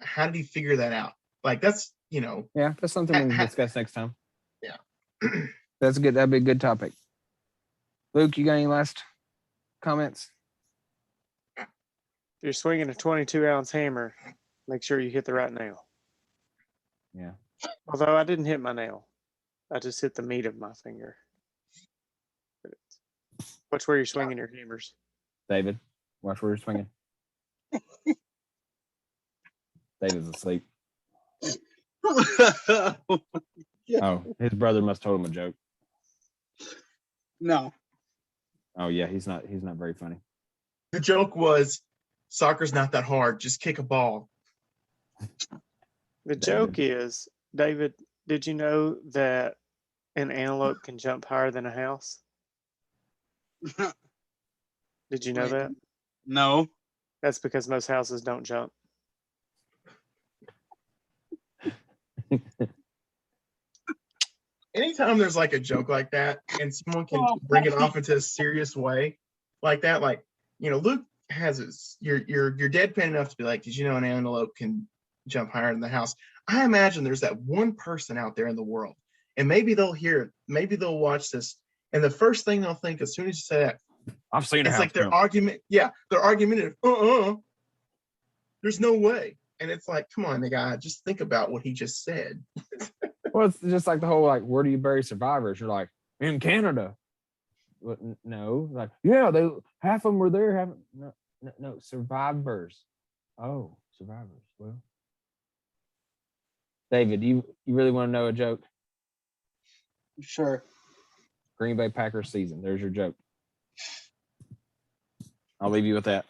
how did he figure that out? That's that's something we can discuss next time. Yeah. That's good. That'd be a good topic. Luke, you got any last comments? If you're swinging a 22-ounce hammer, make sure you hit the right nail. Yeah. Although I didn't hit my nail. I just hit the meat of my finger. Watch where you're swinging your hammers. David, watch where you're swinging. David's asleep. Oh, his brother must have told him a joke. No. Oh yeah, he's not very funny. The joke was, soccer's not that hard. Just kick a ball. The joke is, David, did you know that an antelope can jump higher than a house? Did you know that? No. That's because most houses don't jump. Anytime there's a joke like that and someone can bring it off into a serious way like that, Luke has you're deadpan enough to be like, did you know an antelope can jump higher than the house? I imagine there's that one person out there in the world, and maybe they'll hear it, maybe they'll watch this, and the first thing they'll think as soon as you say that, I've seen it's their jump. argument. Yeah, their argumentative. There's no way. And it's come on, the guy, just think about what he just said. Well, it's just the whole where do you bury survivors? You're like, in Canada. Well, no, they half of them were there. No, survivors. Oh, survivors. Well, David, you really want to know a joke? Sure. Green Bay Packers season. There's your joke. I'll leave you with that.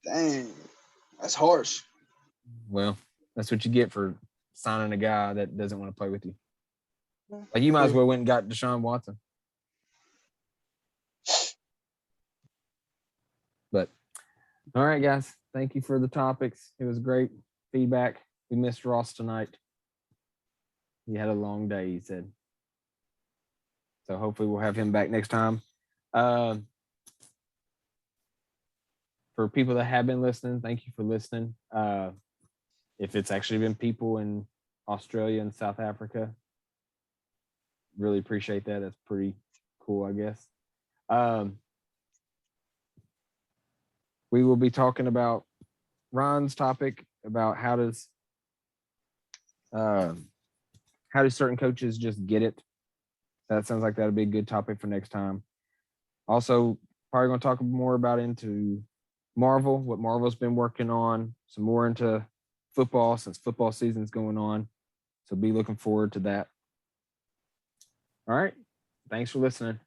Dang, that's harsh. Well, that's what you get for signing a guy that doesn't want to play with you. You might as well went and got Deshaun Watson. But all right, guys, thank you for the topics. It was great feedback. We missed Ross tonight. He had a long day, he said. So hopefully we'll have him back next time. For people that have been listening, thank you for listening. If it's actually been people in Australia and South Africa, really appreciate that. That's pretty cool, I guess. We will be talking about Ron's topic about how do certain coaches just get it. That sounds like that'd be a good topic for next time. Also, probably going to talk more about into Marvel, what Marvel's been working on, some more into football since football season's going on. So be looking forward to that. All right. Thanks for listening.